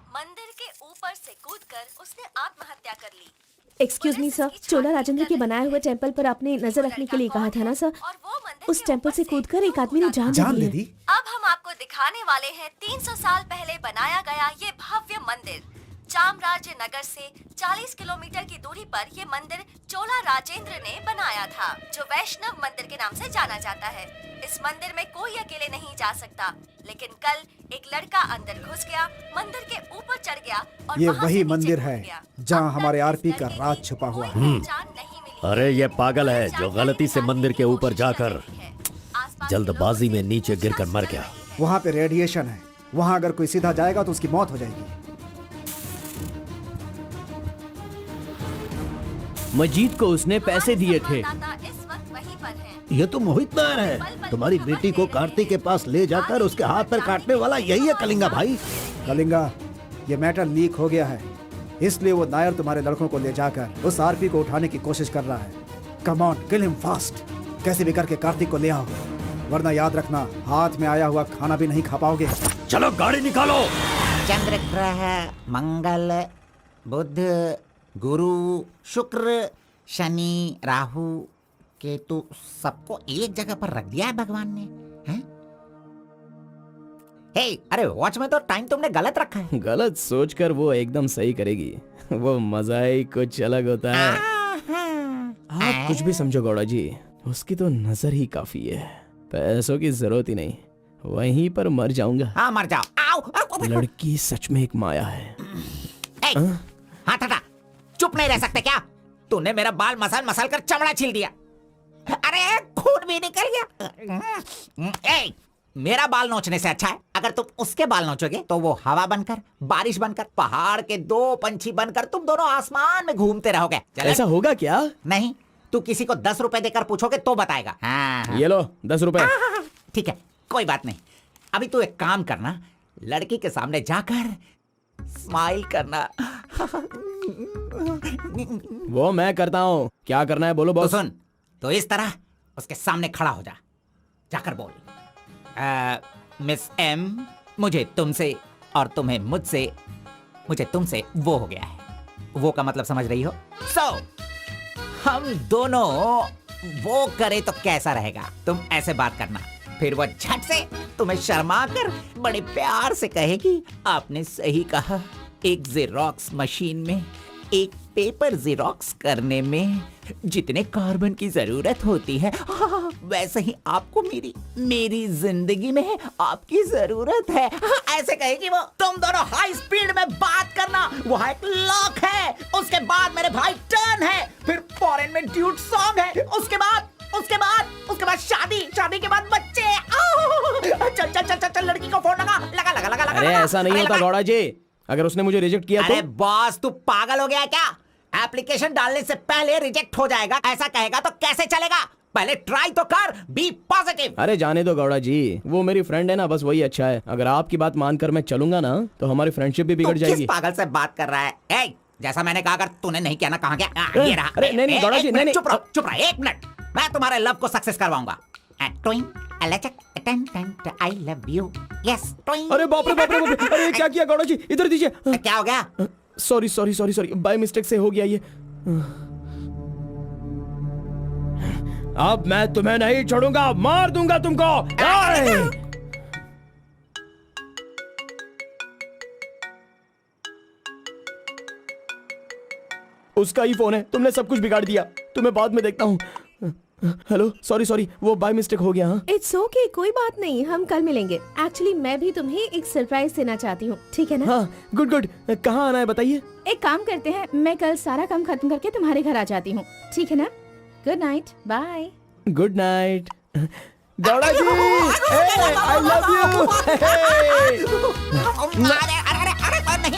[SPEAKER 10] मंदिर के ऊपर से कूदकर उसने आत्महत्या कर ली।
[SPEAKER 6] एक्सक्यूज मी सर, चोला राजेंद्र के बनाए हुए टेम्पल पर आपने नजर रखने के लिए कहा था ना सर?
[SPEAKER 10] और वो मंदिर
[SPEAKER 6] उस टेम्पल से कूदकर एक आदमी ने जान ले ली।
[SPEAKER 10] अब हम आपको दिखाने वाले हैं 300 साल पहले बनाया गया ये भव्य मंदिर। चामराज नगर से 40 किलोमीटर की दूरी पर ये मंदिर चोला राजेंद्र ने बनाया था, जो वैष्णव मंदिर के नाम से जाना जाता है। इस मंदिर में कोई अकेले नहीं जा सकता, लेकिन कल एक लड़का अंदर घुस गया, मंदिर के ऊपर चढ़ गया और
[SPEAKER 9] ये
[SPEAKER 10] वहां से
[SPEAKER 9] वही
[SPEAKER 10] नीचे
[SPEAKER 9] मंदिर
[SPEAKER 10] कूद
[SPEAKER 9] है
[SPEAKER 10] गया।
[SPEAKER 9] जहाँ
[SPEAKER 10] अब तक
[SPEAKER 9] हमारे
[SPEAKER 10] इस
[SPEAKER 9] आरपी का
[SPEAKER 10] लड़के
[SPEAKER 9] राज
[SPEAKER 10] की
[SPEAKER 9] छुपा हुआ
[SPEAKER 10] कोई
[SPEAKER 9] है।
[SPEAKER 10] पहचान नहीं मिली।
[SPEAKER 1] अरे ये पागल है जो गलती से मंदिर के ऊपर जाकर जल्दबाजी में नीचे गिरकर मर गया।
[SPEAKER 9] वहाँ पे रेडिएशन है, वहाँ अगर कोई सीधा जाएगा तो उसकी मौत हो जाएगी।
[SPEAKER 11] मजीद को उसने पैसे दिए थे।
[SPEAKER 10] इस वक्त वहीं पर है।
[SPEAKER 2] ये तो मोहित नायर है। तुम्हारी बेटी को कार्तिक के पास ले जाकर उसके हाथ पर काटने वाला यही है कलिंगा भाई।
[SPEAKER 9] कलिंगा, ये मैटर लीक हो गया है, इसलिए वो नायर तुम्हारे लड़कों को ले जाकर उस आरपी को उठाने की कोशिश कर रहा है। Come on, kill him fast. कैसे भी करके कार्तिक को ले आओ, वरना याद रखना हाथ में आया हुआ खाना भी नहीं खा पाओगे।
[SPEAKER 1] चलो गाड़ी निकालो।
[SPEAKER 5] चंद्र ग्रह, मंगल, बुध, गुरु, शुक्र, शनि, राहु, केतु, सबको एक जगह पर रख दिया है भगवान ने, हैं? हे, अरे वॉच में तो टाइम तुमने गलत रखा है।
[SPEAKER 7] गलत सोचकर वो एकदम सही करेगी। वो मजा ही कुछ अलग होता है। आप कुछ भी समझो गौड़ा जी, उसकी तो नजर ही काफी है, पैसों की जरूरत ही नहीं। वहीं पर मर जाऊंगा।
[SPEAKER 5] हाँ मर जाओ। आओ, आओ।
[SPEAKER 7] लड़की सच में एक माया है।
[SPEAKER 5] हाँ टाटा, चुप नहीं रह सकते क्या? तूने मेरा बाल मसल मसल कर चमड़ा छील दिया। अरे खून भी निकल गया। ए, मेरा बाल नोचने से अच्छा है अगर तुम उसके बाल नोचोगे तो वो हवा बनकर, बारिश बनकर, पहाड़ के 2 पंछी बनकर तुम दोनों आसमान में घूमते रहोगे।
[SPEAKER 7] ऐसा होगा क्या?
[SPEAKER 5] नहीं, तू किसी को 10 रुपए देकर पूछोगे तो बताएगा। हाँ।
[SPEAKER 7] ये लो 10 रुपए।
[SPEAKER 5] ठीक है, कोई बात नहीं। अभी तू एक काम करना, लड़की के सामने जाकर स्माइल करना।
[SPEAKER 7] वो मैं करता हूँ, क्या करना है बोलो बॉस।
[SPEAKER 5] तो सुन, तो इस तरह उसके सामने खड़ा हो जा, जाकर बोल, मिस एम, मुझे तुमसे और तुम्हें मुझसे, मुझे तुमसे वो हो गया है। वो का मतलब समझ रही हो? हम दोनों वो करे तो कैसा रहेगा? तुम ऐसे बात करना, फिर वो झट से तुम्हें शर्मा कर बड़े प्यार से कहेगी, आपने सही कहा, एक जेरोक्स मशीन में एक पेपर जेरोक्स करने में जितने कार्बन की जरूरत होती है, वैसे ही आपको मेरी जिंदगी में आपकी जरूरत है। ऐसे कहेगी वो। तुम दोनों हाई स्पीड में बात करना, वहाँ एक लॉक है, उसके बाद मेरे भाई टर्न है, फिर फॉरेन में ड्यूट सॉन्ग है, उसके बाद शादी के बाद बच्चे। चल लड़की को फोन लगा।
[SPEAKER 7] अरे ऐसा नहीं होता गौड़ा जी, अगर उसने मुझे रिजेक्ट किया तो।
[SPEAKER 5] अरे बॉस, तू पागल हो गया है क्या? एप्लीकेशन डालने से पहले रिजेक्ट हो जाएगा, ऐसा कहेगा तो कैसे चलेगा? पहले ट्राई तो कर, बी पॉजिटिव।
[SPEAKER 7] अरे जाने दो गौड़ा जी, वो मेरी फ्रेंड है ना, बस वही अच्छा है। अगर आपकी बात मानकर मैं चलूंगा ना तो हमारी फ्रेंडशिप भी बिगड़ जाएगी।
[SPEAKER 5] किस पागल से बात कर रहा है? ए, जैसा मैंने कहा, अगर तूने नहीं किया ना, कहाँ गया? ये रहा।
[SPEAKER 7] अरे नहीं गौड़ा जी, नहीं।
[SPEAKER 5] चुप रहो, 1 मिनट, मैं तुम्हारे लव को सक्सेस करवाऊंगा। I love you. Yes.
[SPEAKER 7] अरे बाप रे। अरे क्या किया गौड़ा जी, इधर दीजिए।
[SPEAKER 5] क्या हो गया?
[SPEAKER 7] सॉरी, बाय मिस्टेक से हो गया ये। अब मैं तुम्हें नहीं छोड़ूंगा, मार दूंगा तुमको। उसका ही फोन है, तुमने सब कुछ बिगाड़ दिया। तुम्हें बाद में देखता हूँ। हेलो, सॉरी, वो बाय मिस्टेक हो गया। हाँ
[SPEAKER 6] इट्स ओके, कोई बात नहीं, हम कल मिलेंगे। एक्चुअली मैं भी तुम्हें एक सरप्राइज देना चाहती हूँ, ठीक है ना?
[SPEAKER 7] हाँ, गुड। कहाँ आना है बताइए।
[SPEAKER 6] एक काम करते हैं, मैं कल सारा काम खत्म करके तुम्हारे घर आ जाती हूँ, ठीक है ना? Good night, bye.
[SPEAKER 7] Good night Gowda ji, I love you.
[SPEAKER 5] अरे नहीं,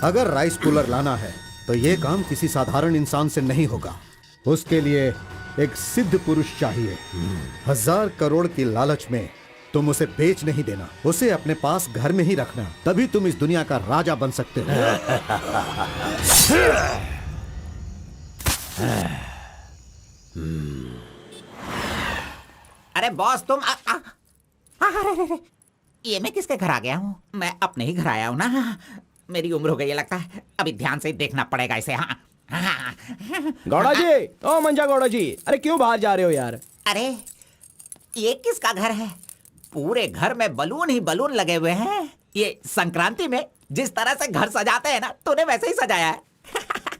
[SPEAKER 2] अगर राइस कूलर लाना है तो ये काम किसी साधारण इंसान से नहीं होगा। उसके लिए एक सिद्ध पुरुष चाहिए। 1000 करोड़ की लालच में तुम उसे बेच नहीं देना, उसे अपने पास घर में ही रखना, तभी तुम इस दुनिया का राजा बन सकते हो।
[SPEAKER 5] अरे बॉस तुम अरे, ये मैं किसके घर आ गया हूँ? मैं अपने ही घर आया हूँ ना। मेरी उम्र हो गई है लगता है, अभी ध्यान से देखना पड़ेगा इसे। हाँ
[SPEAKER 7] गौड़ा जी, ओ मंजा गौड़ा जी, अरे क्यों बाहर जा रहे हो यार?
[SPEAKER 5] अरे ये किसका घर है? पूरे घर में बलून ही बलून लगे हुए हैं। ये संक्रांति में जिस तरह से घर सजाते हैं ना, तूने वैसे ही सजाया है।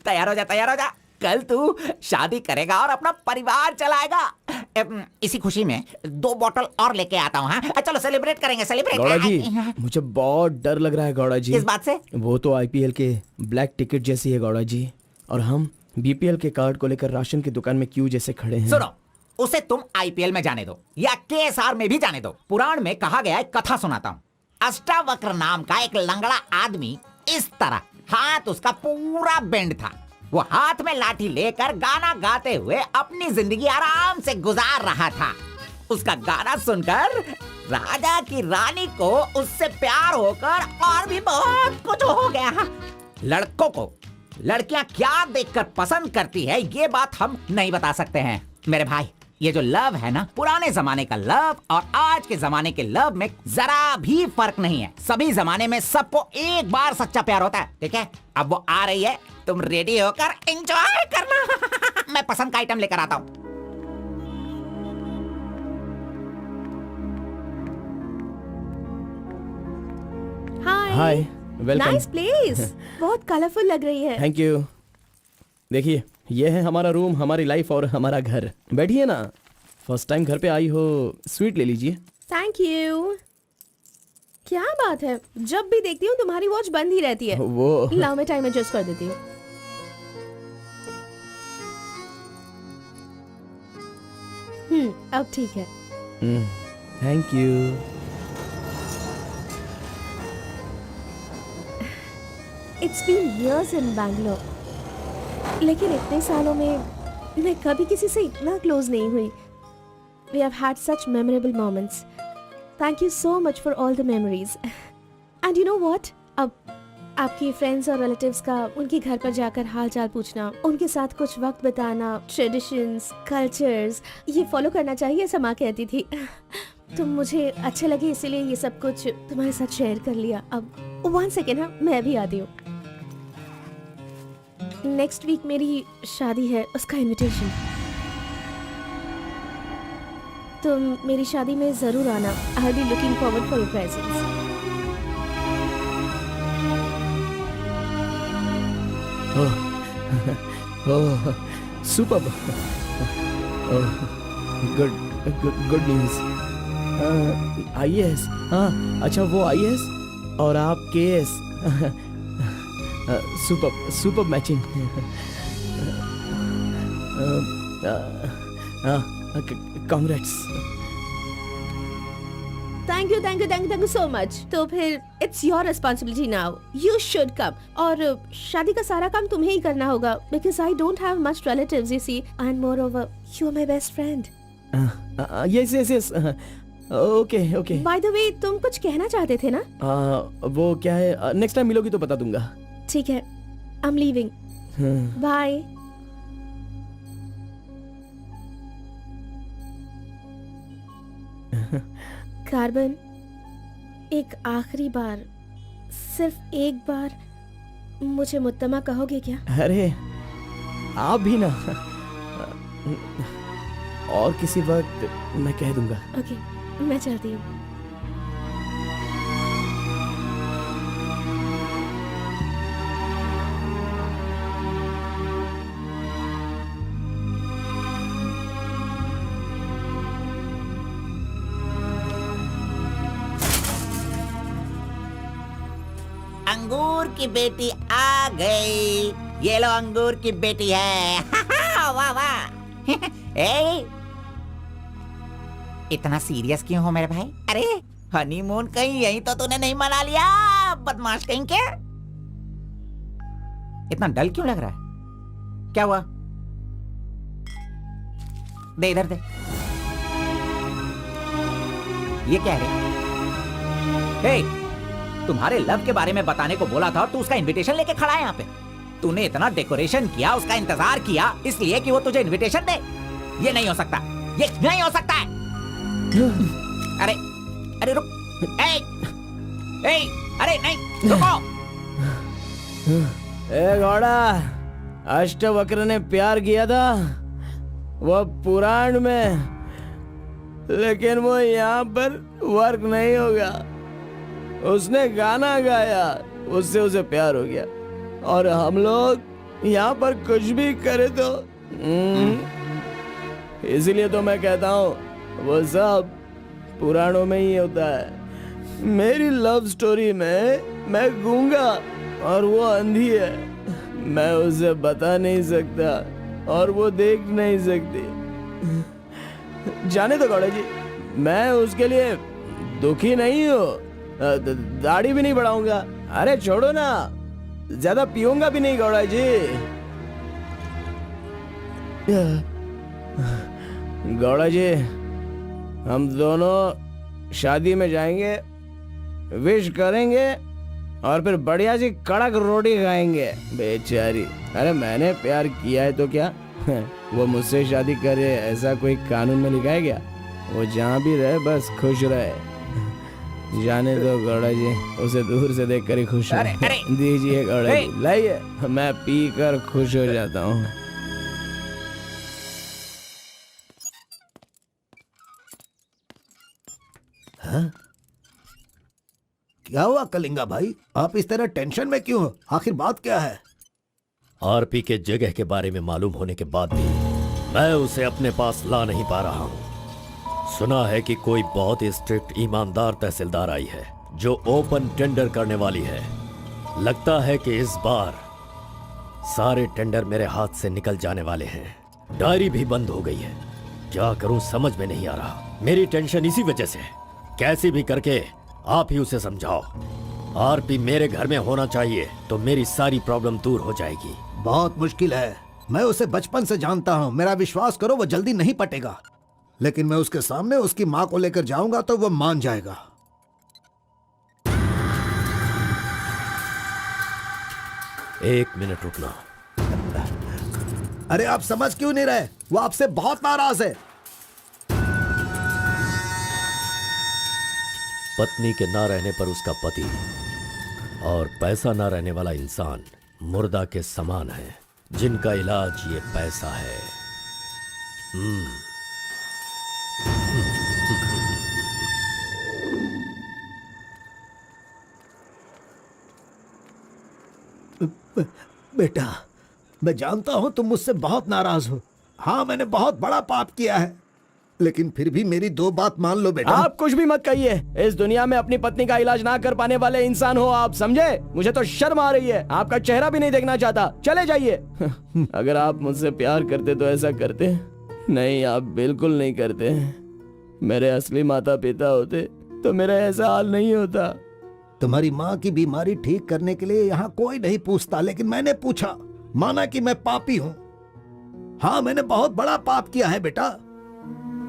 [SPEAKER 5] तैयार हो जा, तैयार हो जा। कल तू शादी करेगा और अपना परिवार चलाएगा। इसी खुशी में 2 बॉटल और लेके आता हूँ। हाँ चलो सेलिब्रेट करेंगे, सेलिब्रेट।
[SPEAKER 7] गौड़ा जी, मुझे बहुत डर लग रहा है गौड़ा जी।
[SPEAKER 5] किस बात से?
[SPEAKER 7] वो तो आईपीएल के ब्लैक टिकट जैसी है गौड़ा जी, और हम बीपीएल के कार्ड को लेकर राशन की दुकान में क्यों जैसे खड़े हैं।
[SPEAKER 5] सुनो, उसे तुम आईपीएल में जाने दो या केएसआर में भी जाने दो। पुराण में कहा गया है, कथा सुनाता हूँ। अष्टावक्र नाम का एक लंगड़ा आदमी, इस तरह हाथ उसका पूरा बेंड था। वो हाथ में लाठी लेकर गाना गाते हुए अपनी जिंदगी आराम से गुजार रहा था। उसका गाना सुनकर राजा की रानी को उससे प्यार होकर और भी बहुत कुछ हो गया। लड़कों को लड़कियां क्या देखकर पसंद करती है, ये बात हम नहीं बता सकते हैं मेरे भाई। ये जो लव है ना, पुराने जमाने का लव और आज के जमाने के लव में जरा भी फर्क नहीं है। सभी जमाने में सबको एक बार सच्चा प्यार होता है, ठीक है? अब वो आ रही है, तुम रेडी होकर एंजॉय करना। मैं पसंद का आइटम लेकर आता हूँ।
[SPEAKER 7] हाय, वेलकम।
[SPEAKER 6] नाइस प्लेस, बहुत कलरफुल लग रही है।
[SPEAKER 7] Thank you. देखिए, ये है हमारा रूम, हमारी लाइफ और हमारा घर। बैठिए ना, फर्स्ट टाइम घर पे आई हो, स्वीट ले लीजिए।
[SPEAKER 6] Thank you. क्या बात है, जब भी देखती हूँ तुम्हारी वॉच बंद ही रहती है।
[SPEAKER 7] वो
[SPEAKER 6] लाओ मैं टाइम एडजस्ट कर देती हूँ। अब ठीक है।
[SPEAKER 7] Thank you.
[SPEAKER 6] It's been years in Bangalore, लेकिन इतने सालों में मैं कभी किसी से इतना क्लोज नहीं हुई। We have had such memorable moments. Thank you so much for all the memories. And you know what? अब आपके फ्रेंड्स और रिलेटिव्स का उनके घर पर जाकर हाल चाल पूछना, उनके साथ कुछ वक्त बिताना, ट्रेडिशंस, कल्चर्स, ये फॉलो करना चाहिए, ऐसा माँ कहती थी। तो मुझे अच्छे लगे, इसीलिए ये सब कुछ तुम्हारे साथ शेयर कर लिया। अब 1 सेकेंड, हाँ मैं भी आती हूँ। नेक्स्ट वीक मेरी शादी है, उसका इनविटेशन। तुम मेरी शादी में जरूर आना। I will be looking forward for your presence.
[SPEAKER 7] Superb. Good news. IAS, हाँ अच्छा, वो आईएएस और आप KS. Superb matching. Congrats.
[SPEAKER 6] Thank you so much. तो फिर it's your responsibility now, you should come. और शादी का सारा काम तुम्हें ही करना होगा, because I don't have much relatives, you see, and moreover you are my best friend.
[SPEAKER 7] Yes. Okay.
[SPEAKER 6] By the way, तुम कुछ कहना चाहते थे ना?
[SPEAKER 7] वो क्या है, नेक्स्ट टाइम मिलोगी तो बता दूंगा।
[SPEAKER 6] ठीक है, I am leaving, bye. Carbon, एक आखिरी बार, सिर्फ एक बार मुझे मुत्तमा कहोगे क्या?
[SPEAKER 7] अरे आप भी ना, और किसी वक्त मैं कह दूंगा।
[SPEAKER 6] ओके, मैं चलती हूँ।
[SPEAKER 5] अंगूर की बेटी आ गई। ये लो अंगूर की बेटी है। वाह वाह। ए, इतना सीरियस क्यों हो मेरे भाई? अरे हनीमून कहीं यहीं तो तूने नहीं मना लिया, बदमाश कहीं के? इतना डल क्यों लग रहा है? क्या हुआ? दे इधर दे। ये क्या है? हे, तुम्हारे लव के बारे में बताने को बोला था और तू उसका इनविटेशन लेके खड़ा है यहाँ पे। तूने इतना डेकोरेशन किया, उसका इंतजार किया इसलिए कि वो तुझे इनविटेशन दे। ये नहीं हो सकता, ये नहीं हो सकता है। अरे अरे रुक, ए, ए, अरे नहीं रुको।
[SPEAKER 7] ए घोड़ा, अष्टवक्र ने प्यार किया था वो पुराण में, लेकिन वो यहाँ पर वर्क नहीं होगा। उसने गाना गाया, उससे उसे प्यार हो गया, और हम लोग यहाँ पर कुछ भी करे तो इसीलिए तो मैं कहता हूँ वो सब पुराणों में ही होता है। मेरी लव स्टोरी में मैं गूंगा और वो अंधी है, मैं उसे बता नहीं सकता और वो देख नहीं सकती। जाने दो गौड़ा जी, मैं उसके लिए दुखी नहीं हूँ, दाढ़ी भी नहीं बढ़ाऊंगा। अरे छोड़ो ना, ज्यादा पीऊंगा भी नहीं गौड़ा जी। गौड़ा जी, हम दोनों शादी में जाएंगे, विश करेंगे और फिर बढ़िया सी कड़क रोटी खाएंगे। बेचारी, अरे मैंने प्यार किया है तो क्या वो मुझसे शादी करे ऐसा कोई कानून में लिखा है क्या? वो जहाँ भी रहे बस खुश रहे। जाने दो गौड़ा जी, उसे दूर से देखकर ही खुश हो। दीजिए गौड़ा जी, लाइए, मैं पी कर खुश हो जाता हूँ।
[SPEAKER 2] क्या हुआ कलिंगा भाई, आप इस तरह टेंशन में क्यों हो? आखिर बात क्या है?
[SPEAKER 1] आरपी के जगह के बारे में मालूम होने के बाद भी मैं उसे अपने पास ला नहीं पा रहा हूँ। सुना है कि कोई बहुत ही स्ट्रिक्ट ईमानदार तहसीलदार आई है जो ओपन टेंडर करने वाली है। लगता है कि इस बार सारे टेंडर मेरे हाथ से निकल जाने वाले हैं। डायरी भी बंद हो गई है, क्या करूं समझ में नहीं आ रहा। मेरी टेंशन इसी वजह से है। कैसे भी करके आप ही उसे समझाओ। आरपी मेरे घर में होना चाहिए तो मेरी सारी प्रॉब्लम दूर हो जाएगी।
[SPEAKER 2] बहुत मुश्किल है, मैं उसे बचपन से जानता हूँ। मेरा विश्वास करो, वो जल्दी नहीं पटेगा, लेकिन मैं उसके सामने उसकी माँ को लेकर जाऊंगा तो वो मान जाएगा।
[SPEAKER 1] एक मिनट रुकना।
[SPEAKER 2] अरे आप समझ क्यों नहीं रहे? वो आपसे बहुत नाराज है।
[SPEAKER 1] पत्नी के ना रहने पर उसका पति और पैसा ना रहने वाला इंसान मुर्दा के समान है, जिनका इलाज ये पैसा है।
[SPEAKER 2] बेटा, मैं जानता हूं तुम मुझसे बहुत नाराज हो। हाँ, मैंने बहुत बड़ा पाप किया है, लेकिन फिर भी मेरी दो बात मान लो बेटा।
[SPEAKER 7] आप कुछ भी मत कहिए। इस दुनिया में अपनी पत्नी का इलाज ना कर पाने वाले इंसान हो आप, समझे? मुझे तो शर्म आ रही है, आपका चेहरा भी नहीं देखना चाहता। चले जाइए। अगर आप मुझसे प्यार करते तो ऐसा करते? नहीं, आप बिल्कुल नहीं करते। मेरे असली माता पिता होते तो मेरा ऐसा हाल नहीं होता।
[SPEAKER 2] तुम्हारी माँ की बीमारी ठीक करने के लिए यहाँ कोई नहीं पूछता, लेकिन मैंने पूछा, माना कि मैं पापी हूँ। हाँ, मैंने बहुत बड़ा पाप किया है बेटा,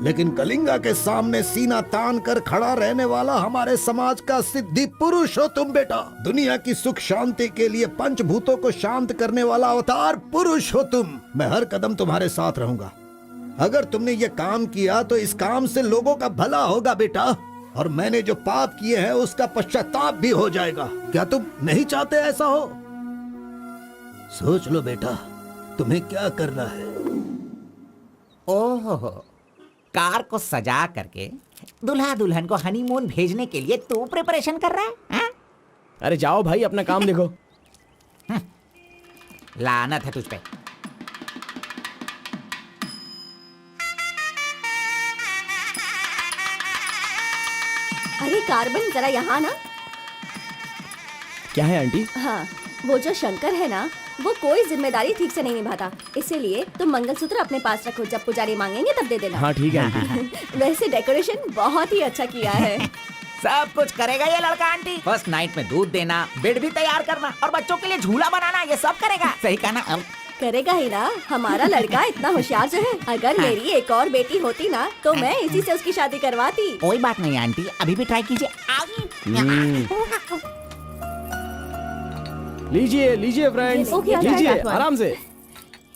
[SPEAKER 2] लेकिन कलिंगा के सामने सीना तान कर खड़ा रहने वाला हमारे समाज का सिद्धि पुरुष हो तुम बेटा। दुनिया की सुख शांति के लिए पंचभूतों को शांत करने वाला अवतार पुरुष हो तुम। मैं हर कदम तुम्हारे साथ रहूंगा। अगर तुमने ये काम किया तो इस काम से लोगों का भला होगा बेटा, और मैंने जो पाप किए हैं उसका पश्चाताप भी हो जाएगा। क्या तुम नहीं चाहते ऐसा हो? सोच लो बेटा, तुम्हें क्या करना है।
[SPEAKER 5] ओहो, कार को सजा करके दुल्हा दुल्हन को हनीमून भेजने के लिए तू प्रिपरेशन कर रहा है, हा?
[SPEAKER 7] अरे जाओ भाई, अपना काम देखो।
[SPEAKER 5] लानत है तुझ पे।
[SPEAKER 10] अरे कार्बन, जरा यहाँ ना।
[SPEAKER 7] क्या है आंटी?
[SPEAKER 10] हाँ, वो जो शंकर है ना, वो कोई जिम्मेदारी ठीक से नहीं निभाता, इसीलिए तुम मंगलसूत्र अपने पास रखो, जब पुजारी मांगेंगे तब दे देना।
[SPEAKER 7] हाँ ठीक है आंटी।
[SPEAKER 10] वैसे डेकोरेशन बहुत ही अच्छा किया है।
[SPEAKER 5] सब कुछ करेगा ये लड़का आंटी। फर्स्ट नाइट में दूध देना, बेड भी तैयार करना और बच्चों के लिए झूला बनाना, ये सब करेगा। सही कहा ना?
[SPEAKER 10] करेगा ही ना, हमारा लड़का इतना होशियार जो है। अगर मेरी एक और बेटी होती ना तो मैं इसी से उसकी शादी करवाती।
[SPEAKER 5] कोई बात नहीं आंटी, अभी भी ट्राई कीजिए।
[SPEAKER 7] लीजिए लीजिए फ्रेंड्स,
[SPEAKER 10] ओके,
[SPEAKER 7] लीजिए
[SPEAKER 10] अच्छा,
[SPEAKER 7] आराम से।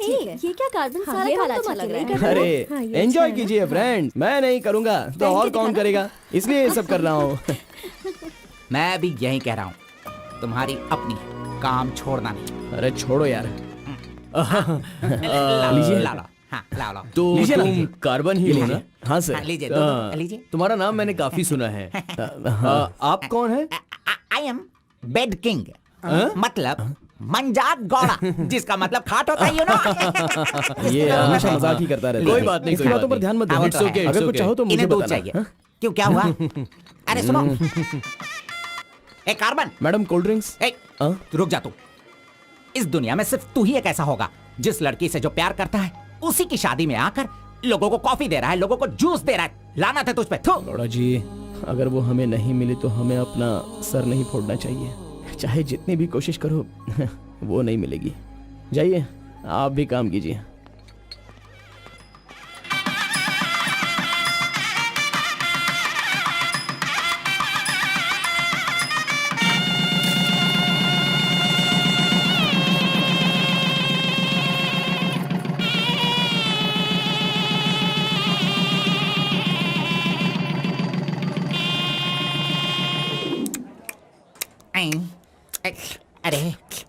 [SPEAKER 10] ये क्या कार्बन,
[SPEAKER 6] हाँ,
[SPEAKER 10] सारा
[SPEAKER 6] ये
[SPEAKER 10] काम
[SPEAKER 6] वाला
[SPEAKER 10] तो
[SPEAKER 6] अच्छा
[SPEAKER 10] अलग
[SPEAKER 6] लग रहा
[SPEAKER 10] अलग
[SPEAKER 6] है।
[SPEAKER 7] अरे
[SPEAKER 6] हाँ, ये
[SPEAKER 7] एंजॉय
[SPEAKER 6] अच्छा है।
[SPEAKER 7] कीजिए फ्रेंड्स, मैं नहीं करूंगा तो
[SPEAKER 10] Thank
[SPEAKER 7] और
[SPEAKER 10] you,
[SPEAKER 7] कौन
[SPEAKER 10] दिखाना।
[SPEAKER 7] करेगा, इसलिए ये सब कर रहा हूँ।
[SPEAKER 5] मैं भी यही कह रहा हूँ, तुम्हारी अपनी काम छोड़ना नहीं।
[SPEAKER 7] अरे छोड़ो यार।
[SPEAKER 5] लीजिए, ला लो। हाँ, ला लो।
[SPEAKER 11] तो
[SPEAKER 7] लीजिए ना,
[SPEAKER 11] तुम
[SPEAKER 7] लीजिए।
[SPEAKER 11] कार्बन ही हो ना?
[SPEAKER 7] हाँ सर।
[SPEAKER 5] हाँ, लीजिए,
[SPEAKER 11] हाँ,
[SPEAKER 5] लीजिए।
[SPEAKER 11] तुम्हारा नाम मैंने काफी सुना है। आप कौन है?
[SPEAKER 5] आई एम बेड किंग, मतलब मंजात गौड़ा, जिसका मतलब खाट होता है, यू नो।
[SPEAKER 7] ये हमेशा मजाक ही करता रहता है।
[SPEAKER 11] कोई बात नहीं,
[SPEAKER 7] इसकी
[SPEAKER 11] कोई
[SPEAKER 7] बातों
[SPEAKER 11] बात
[SPEAKER 7] पर ध्यान मत
[SPEAKER 5] नहीं।
[SPEAKER 7] देना।
[SPEAKER 5] It's okay,
[SPEAKER 11] it's
[SPEAKER 7] अगर कुछ
[SPEAKER 11] okay।
[SPEAKER 7] चाहो तो मुझे
[SPEAKER 5] इन्हें दूध
[SPEAKER 7] बताना।
[SPEAKER 5] चाहिए।
[SPEAKER 7] हाँ?
[SPEAKER 5] क्यों, क्या हुआ? अरे सुनो, ए कार्बन,
[SPEAKER 7] मैडम कोल्ड ड्रिंक्स।
[SPEAKER 5] ए, तू रुक जा। तू इस दुनिया में सिर्फ तू ही एक ऐसा होगा जिस लड़की से जो प्यार करता है उसी की शादी में आकर लोगों को कॉफी दे रहा है, लोगों को जूस दे रहा है। लानत है तुझ पे। थू।
[SPEAKER 7] बड़ा जी, अगर वो हमें नहीं मिली तो हमें अपना सर नहीं फोड़ना चाहिए, चाहे जितनी भी कोशिश करो वो नहीं मिलेगी। जाइए, आप भी काम कीजिए।
[SPEAKER 5] अरे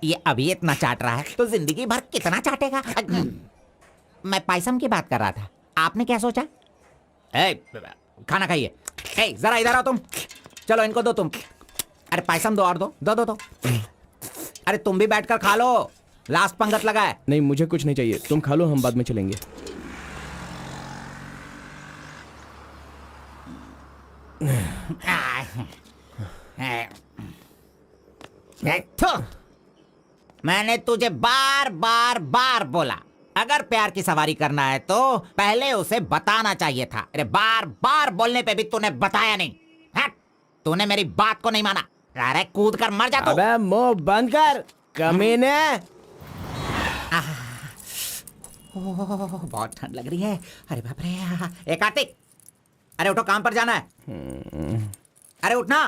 [SPEAKER 5] ये अभी इतना चाट रहा है तो जिंदगी भर कितना चाटेगा। मैं पायसम की बात कर रहा था, आपने क्या सोचा? खाना खाइए। जरा इधर आओ तुम। चलो इनको दो तुम। अरे पायसम दो और दो दो दो दो। अरे तुम भी बैठकर खा लो, लास्ट पंगत लगा है।
[SPEAKER 7] नहीं, मुझे कुछ नहीं चाहिए, तुम खा लो, हम बाद में चलेंगे।
[SPEAKER 5] मैंने तुझे बार बार बार बोला, अगर प्यार की सवारी करना है तो पहले उसे बताना चाहिए था। अरे बार बार बोलने पे भी तूने बताया नहीं। हट, तूने मेरी बात को नहीं माना। अरे कूद कर मर जा तू।
[SPEAKER 7] अबे मुंह बंद कर कमीने।
[SPEAKER 5] बहुत ठंड लग रही है। अरे बाप रे। कार्तिक, अरे उठो, काम पर जाना है। अरे उठना,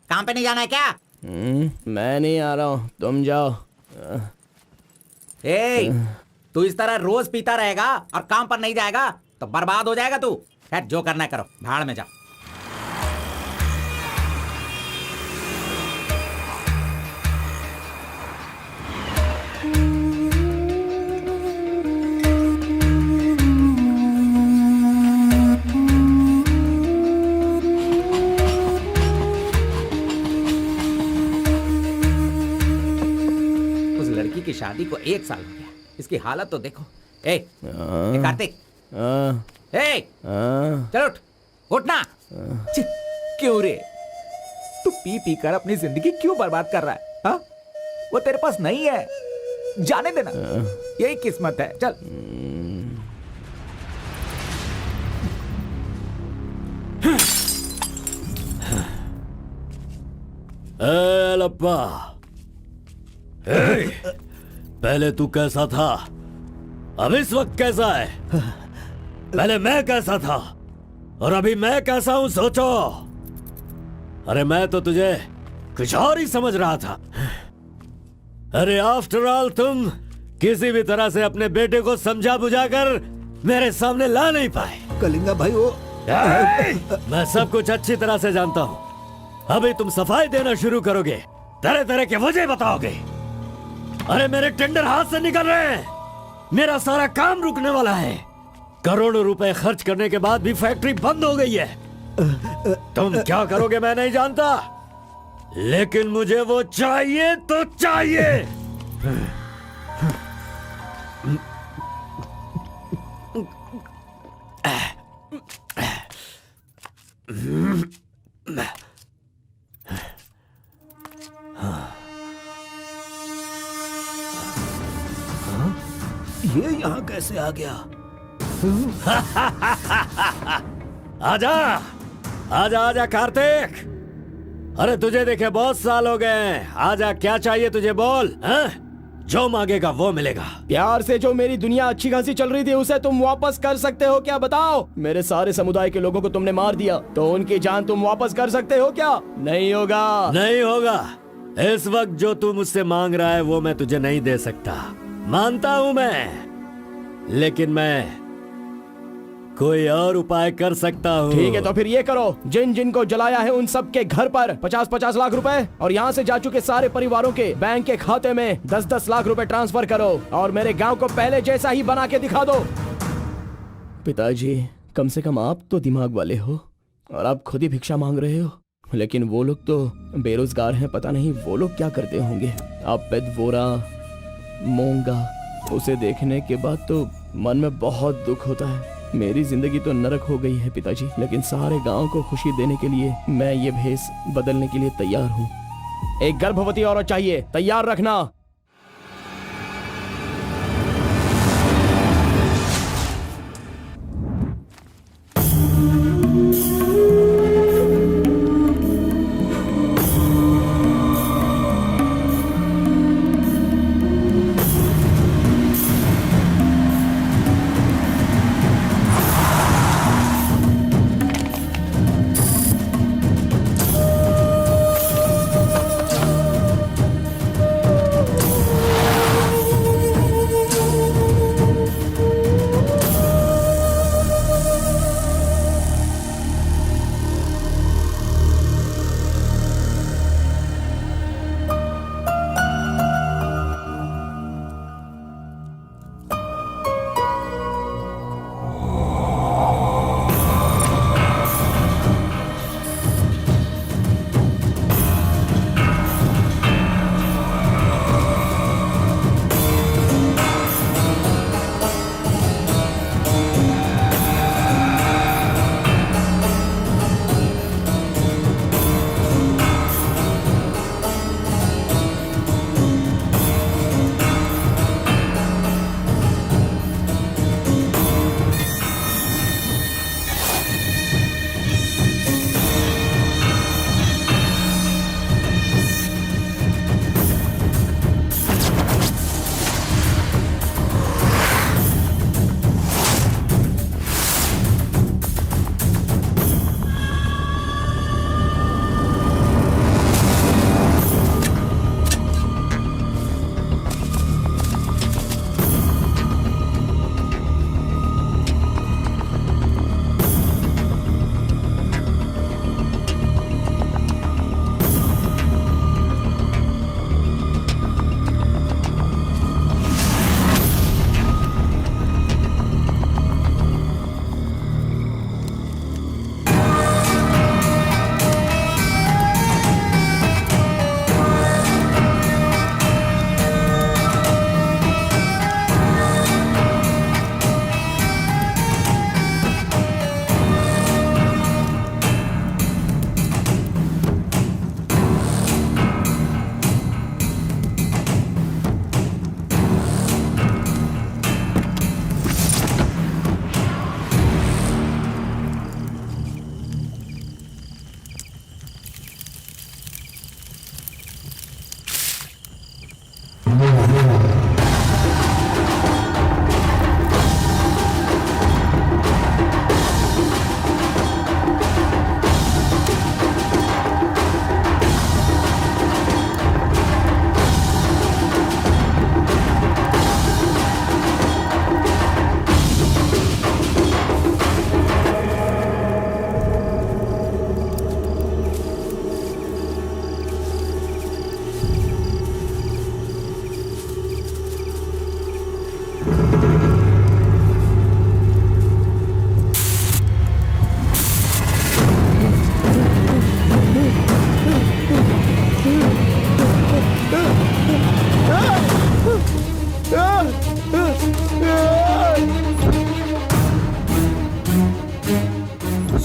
[SPEAKER 5] काम पे नहीं जाना है क्या?
[SPEAKER 7] मैं नहीं आ रहा हूँ, तुम जाओ।
[SPEAKER 5] तू इस तरह रोज पीता रहेगा और काम पर नहीं जाएगा तो बर्बाद हो जाएगा तू। खैर जो करना है करो, भाड़ में जाओ। की शादी को 1 साल हो गया, इसकी हालत तो देखो। कार्तिक, चलो उठ, उठना। क्यों रे, तू पी पी कर अपनी जिंदगी क्यों बर्बाद कर रहा है? हा? वो तेरे पास नहीं है, जाने देना, यही किस्मत है। चल।
[SPEAKER 1] लप्पा, पहले तू कैसा था, अब इस वक्त कैसा है? पहले मैं कैसा था और अभी मैं कैसा हूं, सोचो। अरे मैं तो तुझे कुछ और ही समझ रहा था। अरे आफ्टर ऑल तुम किसी भी तरह से अपने बेटे को समझा बुझाकर मेरे सामने ला नहीं पाए।
[SPEAKER 2] कलिंगा भाई, वो
[SPEAKER 1] मैं सब कुछ अच्छी तरह से जानता हूं। अभी तुम सफाई देना शुरू करोगे, तरह तरह के वजह बताओगे। अरे मेरे टेंडर हाथ से निकल रहे हैं, मेरा सारा काम रुकने वाला है। करोड़ों रुपए खर्च करने के बाद भी फैक्ट्री बंद हो गई है। तुम क्या करोगे मैं नहीं जानता, लेकिन मुझे वो चाहिए तो चाहिए।
[SPEAKER 2] ये यहाँ कैसे आ गया?
[SPEAKER 1] आजा आजा आजा कार्तिक, अरे तुझे देखे बहुत साल हो गए, आजा क्या चाहिए तुझे बोल, हैं? जो मांगेगा वो मिलेगा।
[SPEAKER 7] प्यार से जो मेरी दुनिया अच्छी खासी चल रही थी उसे तुम वापस कर सकते हो क्या, बताओ? मेरे सारे समुदाय के लोगों को तुमने मार दिया, तो उनकी जान तुम वापस कर सकते हो क्या? नहीं होगा।
[SPEAKER 1] नहीं होगा। इस वक्त जो तू मुझसे मांग रहा है वो मैं तुझे नहीं दे सकता, मानता हूं मैं, लेकिन मैं कोई और उपाय कर सकता हूँ।
[SPEAKER 7] ठीक है, तो फिर ये करो, जिन जिन को जलाया है उन सब के घर पर 50-50 लाख रुपए और यहाँ से जा चुके सारे परिवारों के बैंक के खाते में 10-10 लाख रुपए ट्रांसफर करो और मेरे गांव को पहले जैसा ही बना के दिखा दो। पिताजी, कम से कम आप तो दिमाग वाले हो और आप खुद ही भिक्षा मांग रहे हो, लेकिन वो लोग तो बेरोजगार हैं, पता नहीं वो लोग क्या करते होंगे। आप पेदवोरा मोंगा, उसे देखने के बाद तो मन में बहुत दुख होता है। मेरी जिंदगी तो नरक हो गई है पिताजी, लेकिन सारे गांव को खुशी देने के लिए मैं ये भेष बदलने के लिए तैयार हूँ। एक गर्भवती औरत चाहिए, तैयार रखना।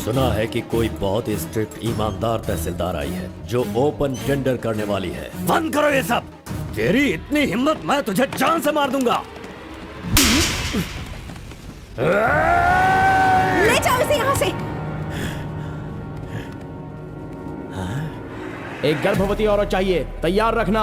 [SPEAKER 1] सुना है कि कोई बहुत ही स्ट्रिक्ट ईमानदार तहसीलदार आई है जो ओपन टेंडर करने वाली है। बंद करो ये सब। तेरी इतनी हिम्मत, मैं तुझे जान से मार दूंगा।
[SPEAKER 10] ले जाओ इसे यहाँ से।
[SPEAKER 7] एक गर्भवती औरत चाहिए, तैयार रखना।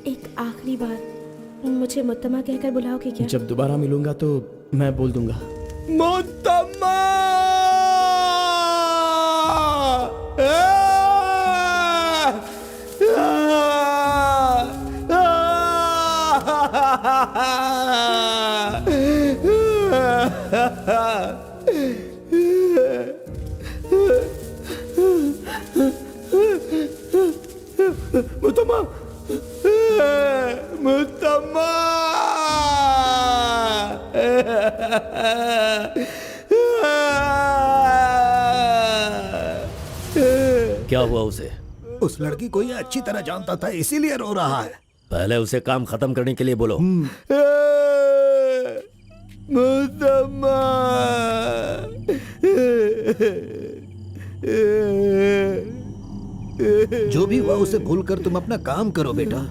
[SPEAKER 6] एक आखिरी बार मुझे मुत्तमा कहकर बुलाओगे क्या?
[SPEAKER 7] जब दोबारा मिलूंगा तो मैं बोल दूंगा। मुत्तमा! मुत्तमा! मुत्तमा!
[SPEAKER 1] क्या हुआ उसे?
[SPEAKER 2] उस लड़की को ये अच्छी तरह जानता था, इसीलिए रो रहा है।
[SPEAKER 1] पहले उसे काम खत्म करने के लिए बोलो।
[SPEAKER 7] मुत्तमा!
[SPEAKER 2] जो भी हुआ उसे भूलकर तुम अपना काम करो बेटा।